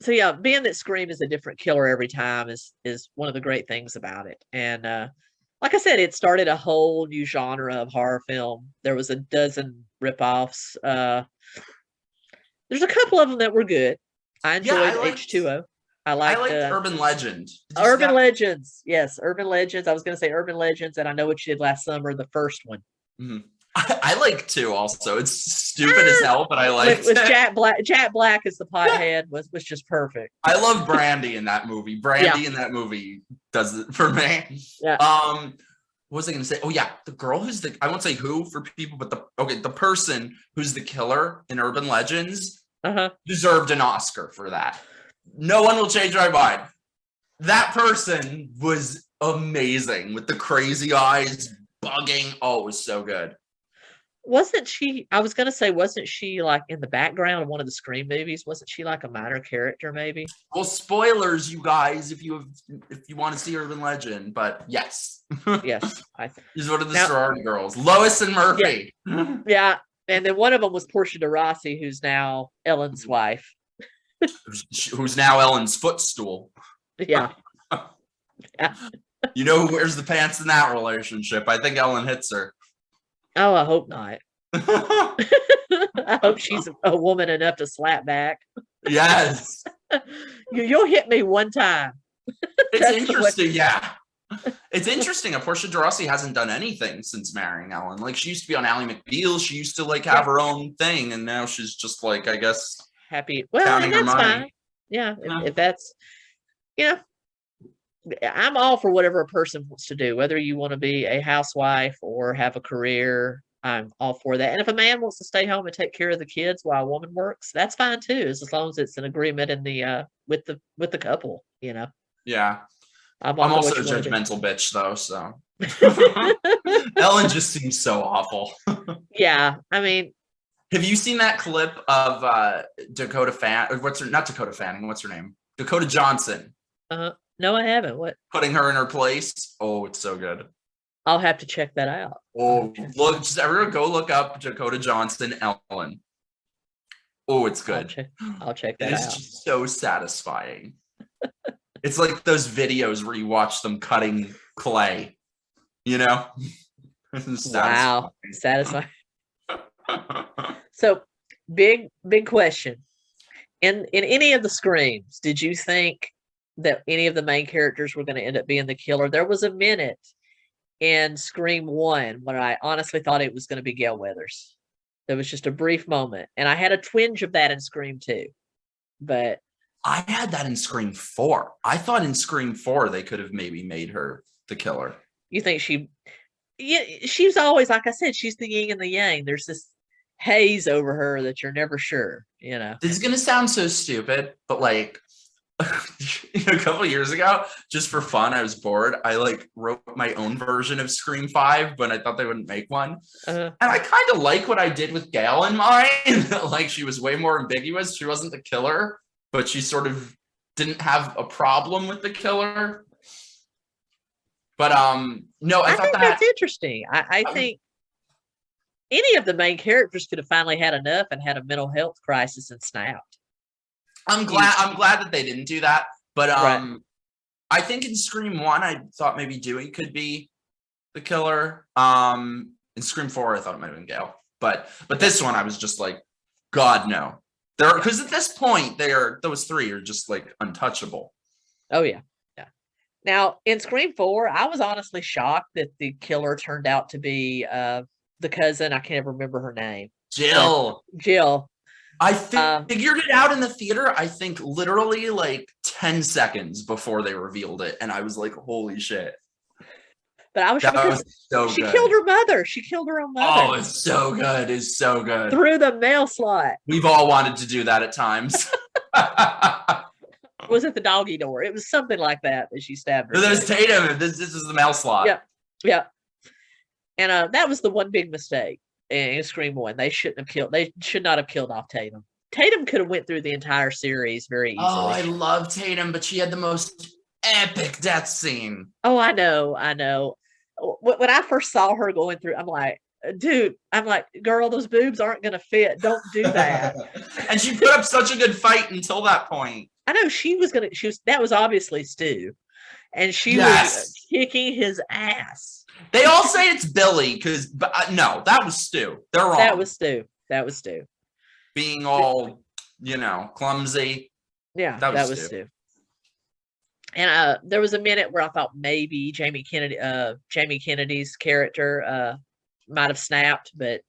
So yeah, being that Scream is a different killer every time is one of the great things about it. And like I said, it started a whole new genre of horror film. There was a dozen ripoffs. There's a couple of them that were good. I enjoyed H2O. I liked Urban Legend. Urban Legends. Yes, Urban Legends. I was going to say Urban Legends, and I Know What You Did Last Summer, the first one. Mm-hmm. I like 2 also. It's stupid as hell, but I like it. Jack Black as the pothead was just perfect. I love Brandy in that movie. Brandy in that movie does it for me. Yeah. What was I gonna say? Oh yeah, the girl who's I won't say who for people, but the person who's the killer in Urban Legends deserved an Oscar for that. No one will change my mind. That person was amazing with the crazy eyes bugging. Oh, it was so good. Wasn't she? I was gonna say, wasn't she like in the background of one of the Scream movies? Wasn't she like a minor character, maybe? Well, spoilers, you guys, if you want to see Urban Legend, but yes, yes, he's one of the sorority girls, Lois and Murphy. Yeah, and then one of them was Portia de Rossi, who's now Ellen's wife, who's now Ellen's footstool. Yeah. Yeah. You know who wears the pants in that relationship? I think Ellen hits her. Oh, I hope not. I hope she's a woman enough to slap back. Yes. You'll hit me one time. It's interesting, yeah. It's interesting. Portia de Rossi hasn't done anything since marrying Ellen. Like, she used to be on Ally McBeal. She used to like have her own thing, and now she's just like, I guess, happy. Well, and that's fine. Yeah, if that's, I'm all for whatever a person wants to do, whether you want to be a housewife or have a career. I'm all for that. And if a man wants to stay home and take care of the kids while a woman works, that's fine too, as long as it's an agreement in the with the couple, Yeah. I'm also a judgmental bitch though, so Ellen just seems so awful. Yeah, I mean, have you seen that clip of Dakota Fanning? What's her name? Dakota Johnson. No, I haven't. What? Putting her in her place. Oh, it's so good. I'll have to check that out. Oh, look! Just everyone go look up Dakota Johnson Ellen. Oh, it's good. I'll check that out. It's just so satisfying. It's like those videos where you watch them cutting clay. Wow, satisfying. So, big question. In any of the Screams, did you think that any of the main characters were going to end up being the killer? There was a minute in Scream 1 when I honestly thought it was going to be Gale Weathers. There was just a brief moment, and I had a twinge of that in Scream 2. But I had that in Scream 4. I thought in Scream 4 they could have maybe made her the killer. You think she's always, like I said, she's the yin and the yang. There's this haze over her that you're never sure, This is going to sound so stupid, but like a couple of years ago, just for fun, I was bored. I wrote my own version of Scream 5, but I thought they wouldn't make one. And I kind of like what I did with Gale in mine. Like, she was way more ambiguous. She wasn't the killer, but she sort of didn't have a problem with the killer. But no, I thought think that that's interesting. I think any of the main characters could have finally had enough and had a mental health crisis and snapped. I'm glad that they didn't do that. But Right. I think in Scream 1, I thought maybe Dewey could be the killer. In Scream 4, I thought it might have been Gale. But this one, I was just like, God, no. Because at this point, those three are just like untouchable. Oh yeah. Yeah. Now in Scream 4, I was honestly shocked that the killer turned out to be the cousin. I can't remember her name. Jill. Jill. I figured it out in the theater, I think literally like 10 seconds before they revealed it. And I was like, holy shit. But I was shocked because so she good. killed her mother. She killed her own mother. Oh, it's so good. It's so good. Through the mail slot. We've all wanted to do that at times. Was it the doggy door? It was something like that she stabbed her. There's Tatum. This is the mail slot. Yep. Yep. And that was the one big mistake in Scream 1. They should not have killed off Tatum. Tatum could have went through the entire series very easily. Oh, I love Tatum, but she had the most epic death scene. Oh, I know. When I first saw her going through, I'm like, dude, girl, those boobs aren't going to fit. Don't do that. And she put up such a good fight until that point. I know that was obviously Stu. And she was kicking his ass. They all say it's Billy but no, that was Stu. They're wrong. That was Stu. Being all, clumsy. Yeah, that was Stu. And there was a minute where I thought maybe Jamie Kennedy's character might have snapped, but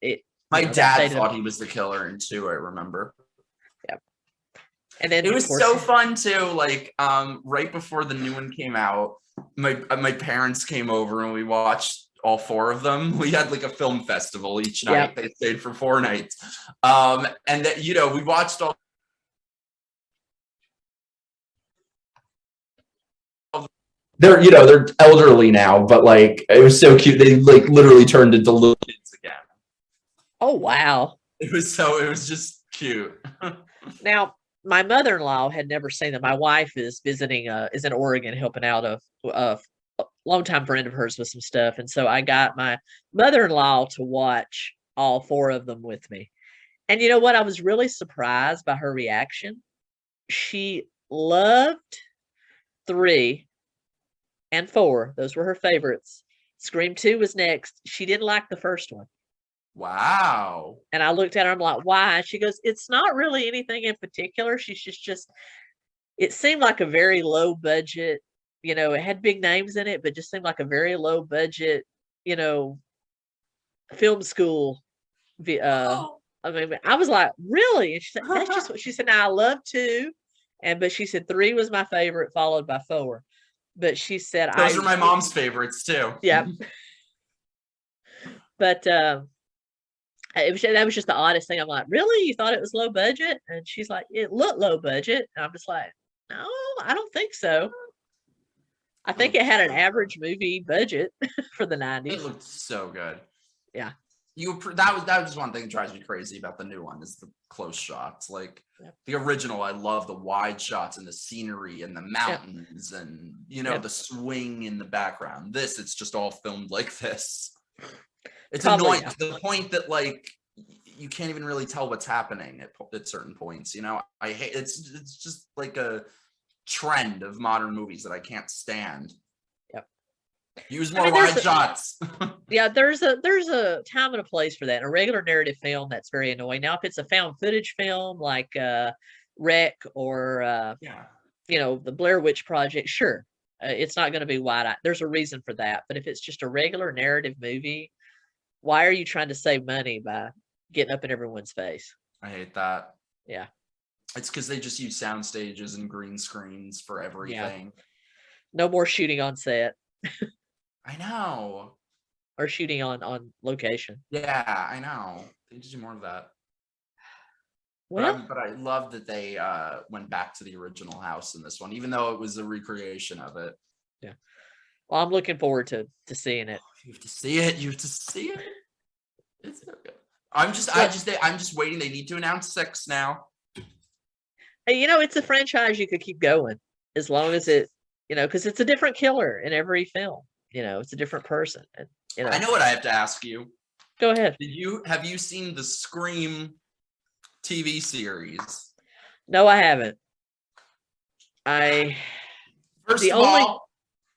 my dad thought he was the killer in 2, I remember. Yeah. And then it was so fun too. Like right before the new one came out, my parents came over and we watched all 4 of them. We had like a film festival each night. Yep. They stayed for 4 nights. And that, we watched all. They're elderly now, but like it was so cute. They like literally turned into little kids again. Oh wow! It was just cute. Now, my mother-in-law had never seen them. My wife is visiting, is in Oregon, helping out a longtime friend of hers with some stuff, and so I got my mother-in-law to watch all 4 of them with me. And you know what? I was really surprised by her reaction. She loved 3 and 4. Those were her favorites. Scream 2 was next. She didn't like the first one. Wow. And I looked at her, I'm like, why? She goes, it's not really anything in particular. She's just it seemed like a very low budget, it had big names in it, but just seemed like a very low budget, film school. I mean, I was like, really? And she said, that's just what she said. Now I love 2. But she said 3 was my favorite, followed by 4. But she said those are my mom's favorites too. Yeah. But that was just the oddest thing. I'm like, really? You thought it was low budget? And she's like, it looked low budget. And I'm just like, no, I don't think so. I think it had an average movie budget for the 90s. It looked so good. Yeah. That was one thing that drives me crazy about the new one is the close shots. Like the original, I love the wide shots and the scenery and the mountains and the swing in the background. It's just all filmed like this. It's annoying to the point that like you can't even really tell what's happening at certain points. I hate it's just like a trend of modern movies that I can't stand. Use more wide shots. Yeah, there's a time and a place for that. In a regular narrative film, that's very annoying. Now, if it's a found footage film like Wreck or the Blair Witch Project, sure, it's not going to be wide. There's a reason for that. But if it's just a regular narrative movie, why are you trying to save money by getting up in everyone's face? I hate that. Yeah, it's because they just use sound stages and green screens for everything. Yeah. No more shooting on set. I know. Or shooting on location. Yeah, I know. They need to do more of that. Well, but I love that they went back to the original house in this one, even though it was a recreation of it. Yeah. Well, I'm looking forward to seeing it. You have to see it. You have to see it. It's so good. I'm just waiting. They need to announce 6 now. And, it's a franchise you could keep going as long as it, because it's a different killer in every film. It's a different person. And, I know what I have to ask you. Go ahead. Have you seen the Scream TV series? No, I haven't. First of all,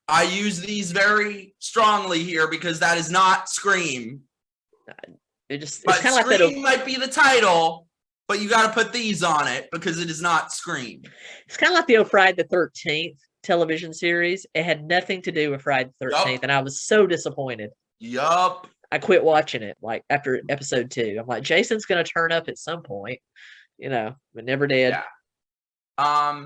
I use these very strongly here because that is not Scream. It's But kind of like Scream might be the title, but you got to put these on it because it is not Scream. It's kind of like the Friday the 13th television series. It had nothing to do with Friday the 13th, and I was so disappointed. Yup. I quit watching it like after episode 2. I'm like, Jason's going to turn up at some point, but never did. Yeah.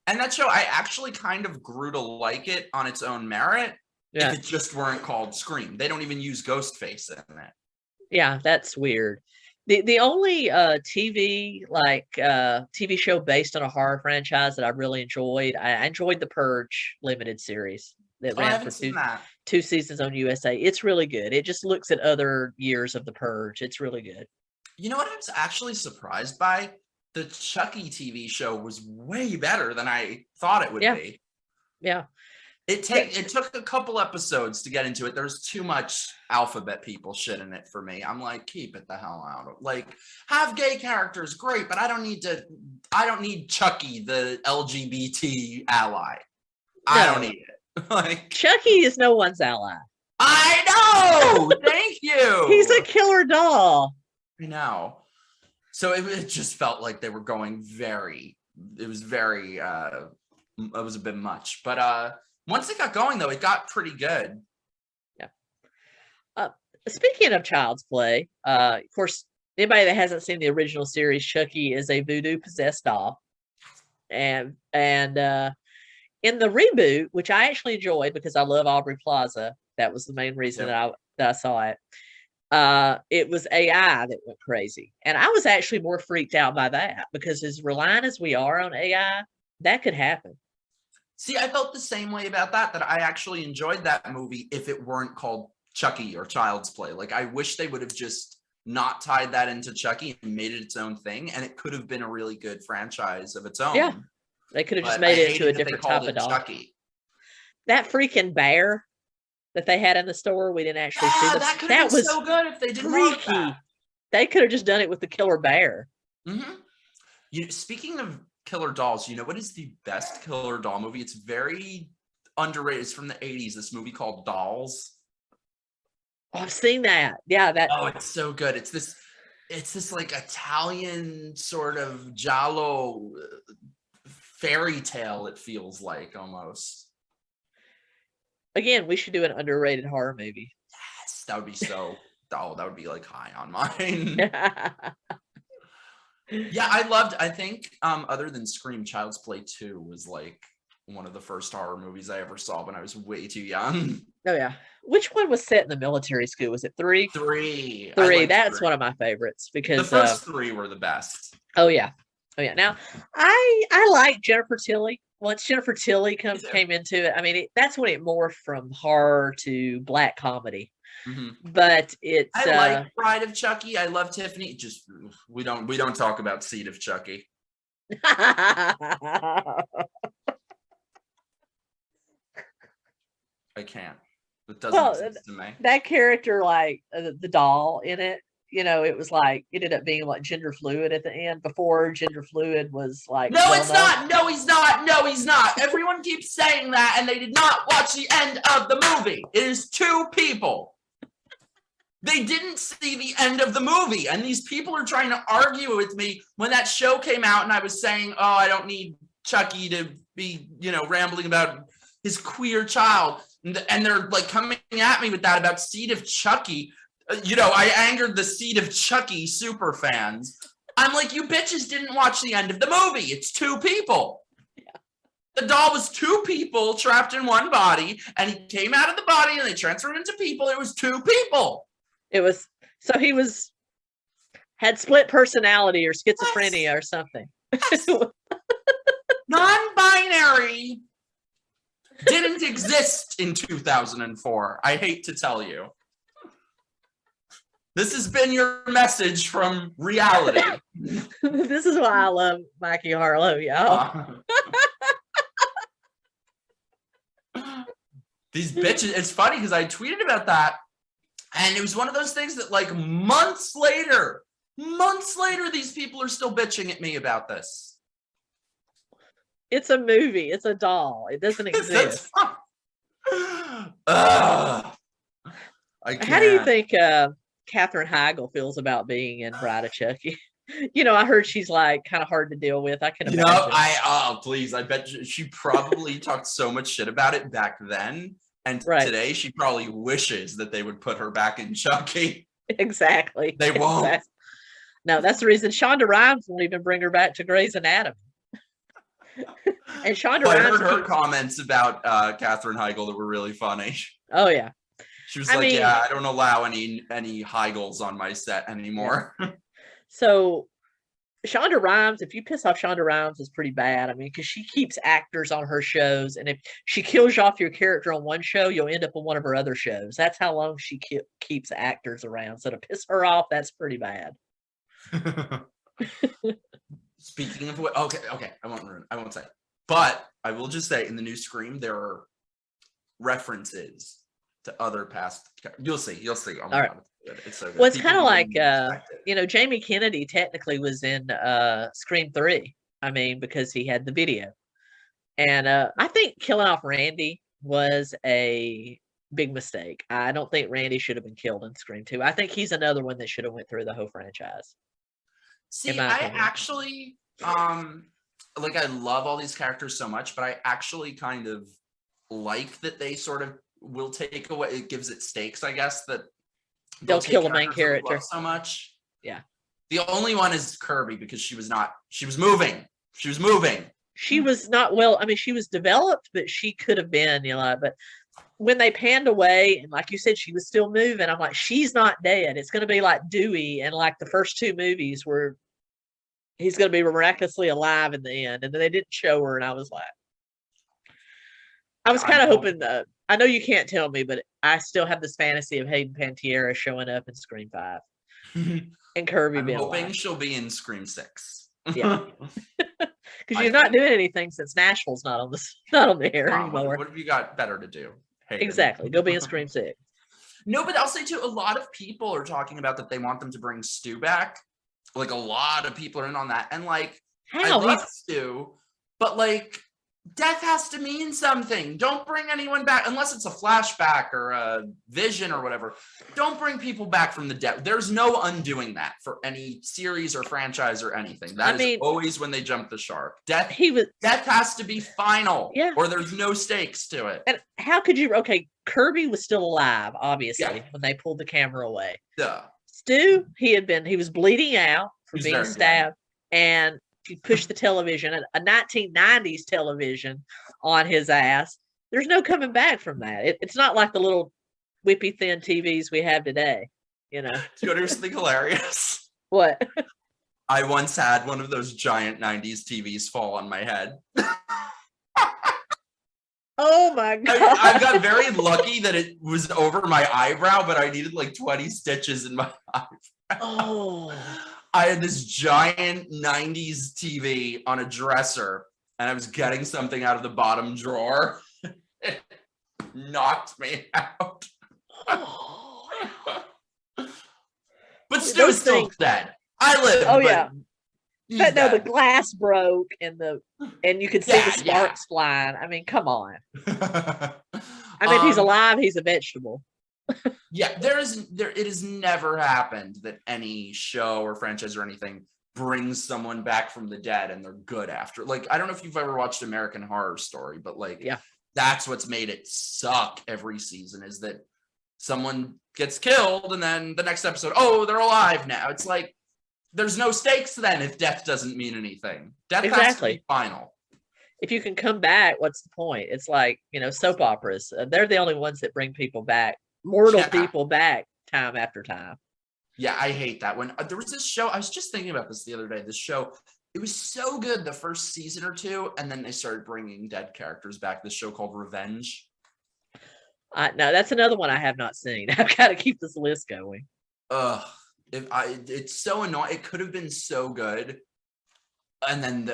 And that show, I actually kind of grew to like it on its own merit. Yeah. If it just weren't called Scream. They don't even use Ghostface in it. Yeah, that's weird. The only TV show based on a horror franchise that I really enjoyed, I enjoyed the Purge limited series that ran for 2 seasons on USA. It's really good. It just looks at other years of the Purge. It's really good. You know what I was actually surprised by? The Chucky TV show was way better than I thought it would be. Yeah. It took a couple episodes to get into it. There's too much alphabet people shit in it for me. I'm like, keep it the hell out of. Like, have gay characters, great, but I don't need Chucky, the LGBT ally. I don't need it. Like, Chucky is no one's ally. I know. Thank you. He's a killer doll. I know. So it just felt like they were going it was a bit much. But once it got going, though, it got pretty good. Yeah. Speaking of Child's Play, of course, anybody that hasn't seen the original series, Chucky is a voodoo possessed doll. And in the reboot, which I actually enjoyed because I love Aubrey Plaza, that was the main reason that I saw it. It was AI that went crazy. And I was actually more freaked out by that because as reliant as we are on AI, that could happen. See, I felt the same way about that I actually enjoyed that movie if it weren't called Chucky or Child's Play. Like, I wish they would have just not tied that into Chucky and made it its own thing, and it could have been a really good franchise of its own. Yeah, they could have just made it into a different type of doll. Chucky. That freaking bear that they had in the store, we didn't actually see. That could have been so good if they didn't want that. They could have just done it with the killer bear. Mm-hmm. Speaking of killer dolls, you know what is the best killer doll movie? It's very underrated. It's from the 80s. This movie called Dolls. Oh, I've seen that. Yeah, that. Oh, it's so good. It's this like Italian sort of giallo fairy tale. It feels like almost. Again, we should do an underrated horror movie. Yes, that would be so. That would be like high on mine. Yeah, I think other than Scream, Child's Play 2 was like one of the first horror movies I ever saw when I was way too young. Oh yeah. Which one was set in the military school? Was it 3? 3. 3. That's 3. One of my favorites because the first 3 were the best. Oh yeah. Now I like Jennifer Tilly. Once Jennifer Tilly came into it, I mean, that's when it morphed from horror to black comedy. Mm-hmm. But I like Bride of Chucky. I love Tiffany. Just we don't talk about Seed of Chucky. I can't. It doesn't exist to me. That character, like the doll in it, it was like it ended up being like gender fluid at the end. Before gender fluid was like no, it's not. No, he's not. No, he's not. Everyone keeps saying that, and they did not watch the end of the movie. It is 2 people. They didn't see the end of the movie, and these people are trying to argue with me when that show came out, and I was saying, "Oh, I don't need Chucky to be, rambling about his queer child," and they're like coming at me with that about Seed of Chucky. I angered the Seed of Chucky super fans. I'm like, you bitches didn't watch the end of the movie. It's 2 people. Yeah. The doll was 2 people trapped in one body, and he came out of the body, and they transferred into people. It was 2 people. It was so he had split personality or schizophrenia or something. Yes. Non-binary didn't exist in 2004. I hate to tell you. This has been your message from reality. This is why I love Mikey Harlow, y'all. These bitches. It's funny because I tweeted about that, and it was one of those things that like months later, these people are still bitching at me about this. It's a movie. It's a doll. It doesn't exist. I can't. How do you think Katherine Heigl feels about being in Bride of Chucky? You know, I heard she's like kind of hard to deal with. I can imagine. Oh please, I bet she probably talked so much shit about it back then, and today she probably wishes that they would put her back in Chucky. Exactly. They won't. Exactly. No, that's the reason Shonda Rhimes won't even bring her back to Grey's Anatomy. And Shonda Rhimes. I heard her comments about Katherine Heigl that were really funny. Oh yeah. She was like, "Yeah, I don't allow any Heigls on my set anymore." Yeah. So Shonda Rhimes, if you piss off Shonda Rhimes, is pretty bad. I mean, because she keeps actors on her shows, and if she kills you off your character on one show, you'll end up on one of her other shows. That's how long she keeps actors around. So to piss her off, that's pretty bad. Speaking of what, okay, I won't say, but I will just say in the new Scream there are references to other past. You'll see. Oh my God, it's so good. Well, it's kind of like you know, Jamie Kennedy technically was in Scream 3. I mean, because he had the video, and I think killing off Randy was a big mistake. I don't think Randy should have been killed in Scream 2. I think he's another one that should have went through the whole franchise. See, I actually, like, I love all these characters so much, but I actually kind of like that they sort of will take away. It gives it stakes, I guess, that they'll kill the main character so much. Yeah. The only one is Kirby because she was moving. She was not well. I mean, she was developed, but she could have been, you know, but when they panned away and like you said, she was still moving. I'm like, she's not dead. It's going to be like Dewey and like the first 2 movies where he's going to be miraculously alive in the end. And then they didn't show her. And I was like, I was kind of hoping that, I know you can't tell me, but I still have this fantasy of Hayden Panettiere showing up in Scream 5 and Kirby being alive. Hoping she'll be in Scream 6. Yeah. Because you're not doing anything since Nashville's not on the air anymore. What have you got better to do? Hayden? Exactly. Go be in Scream 6. No, but I'll say too, a lot of people are talking about that they want them to bring Stu back. Like a lot of people are in on that. And like, I love Stu, but like, death has to mean something. Don't bring anyone back unless it's a flashback or a vision or whatever. Don't bring people back from the dead. There's no undoing that for any series or franchise or anything. That is always when they jump the shark. Death has to be final, or there's no stakes to it. And how could you? Okay, Kirby was still alive, obviously, when they pulled the camera away. Duh. Stu, he was bleeding out from being stabbed, and you push the television, a 1990s television on his ass. There's no coming back from that. It's not like the little whippy thin TVs we have today, you know. Do you want to hear something hilarious? What? I once had one of those giant 90s TVs fall on my head. Oh my God. I got very lucky that it was over my eyebrow, but I needed like 20 stitches in my eyebrow. Oh. I had this giant 90s TV on a dresser, and I was getting something out of the bottom drawer. It knocked me out. But Stu's still dead. I live. Oh, yeah. But no, the glass broke and you could see the sparks flying. I mean, come on. I mean, he's alive. He's a vegetable. Yeah, it has never happened that any show or franchise or anything brings someone back from the dead and they're good after. Like, I don't know if you've ever watched American Horror Story, but like, that's what's made it suck every season is that someone gets killed and then the next episode, oh, they're alive now. It's like, there's no stakes then if death doesn't mean anything. Death has to be final. If you can come back, what's the point? It's like, you know, soap operas. They're the only ones that bring people back. Mortal people back time after time. Yeah, I hate that one. There was this show, I was just thinking about this the other day. This show, it was so good the first season or two, and then they started bringing dead characters back. This show called Revenge. No, that's another one I have not seen. I've got to keep this list going. It's so annoying. It could have been so good, and then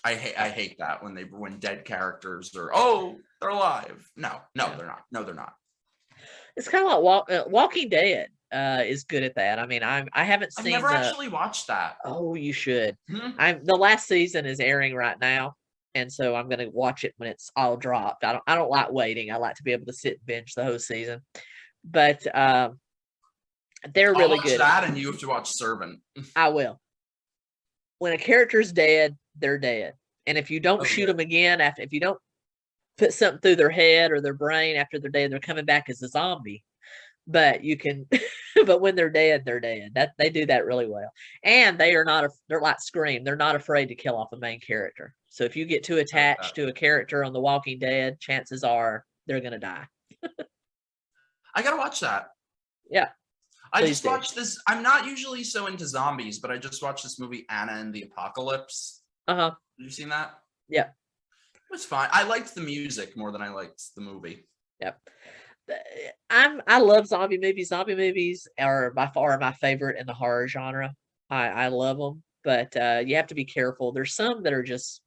I hate that when dead characters are, oh, they're alive. No, they're not. No, they're not. It's kind of like Walking Dead is good at that. I mean, I haven't I've seen never actually watched that. Oh, you should. Mhm. The last season is airing right now, and so I'm gonna watch it when it's all dropped. I don't like waiting. I like to be able to sit and binge the whole season. But they're I'll really watch good. that, and you have to watch Servant. I will. When a character's dead, they're dead. And if you don't shoot them again, if you don't put something through their head or their brain after they're dead, they're coming back as a zombie. But you can, but when they're dead, they're dead. That they do that really well. And they're like Scream. They're not afraid to kill off a main character. So if you get too attached to a character on The Walking Dead, chances are they're gonna die. I gotta watch that. Yeah. I just watched this. I'm not usually so into zombies, but I just watched this movie, Anna and the Apocalypse. Have you seen that? Yeah. It was fine. I liked the music more than I liked the movie. Yep. I love zombie movies. Zombie movies are by far my favorite in the horror genre. I love them, but you have to be careful. There's some that are just,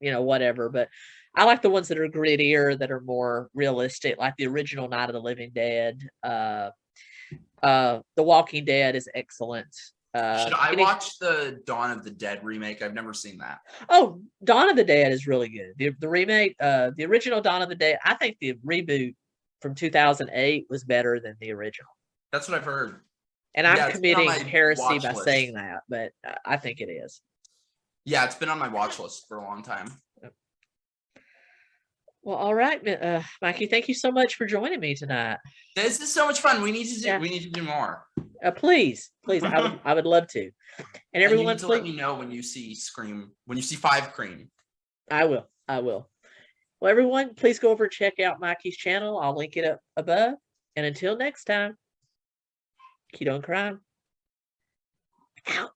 whatever. But I like the ones that are grittier, that are more realistic, like the original Night of the Living Dead. The Walking Dead is excellent. Should I watch the Dawn of the Dead remake? I've never seen that. Oh, Dawn of the Dead is really good. The remake, the original Dawn of the Dead, I think the reboot from 2008 was better than the original. That's what I've heard. And I'm committing heresy by saying that, but I think it is. Yeah, it's been on my watch list for a long time. Well, all right, Mikey, thank you so much for joining me tonight. This is so much fun. We need to do more. Please, I would love to. And everyone, you need to let me know when you see Scream, when you see 5 Cream. I will. Well, everyone, please go over and check out Mikey's channel. I'll link it up above. And until next time, keep on crime. Out.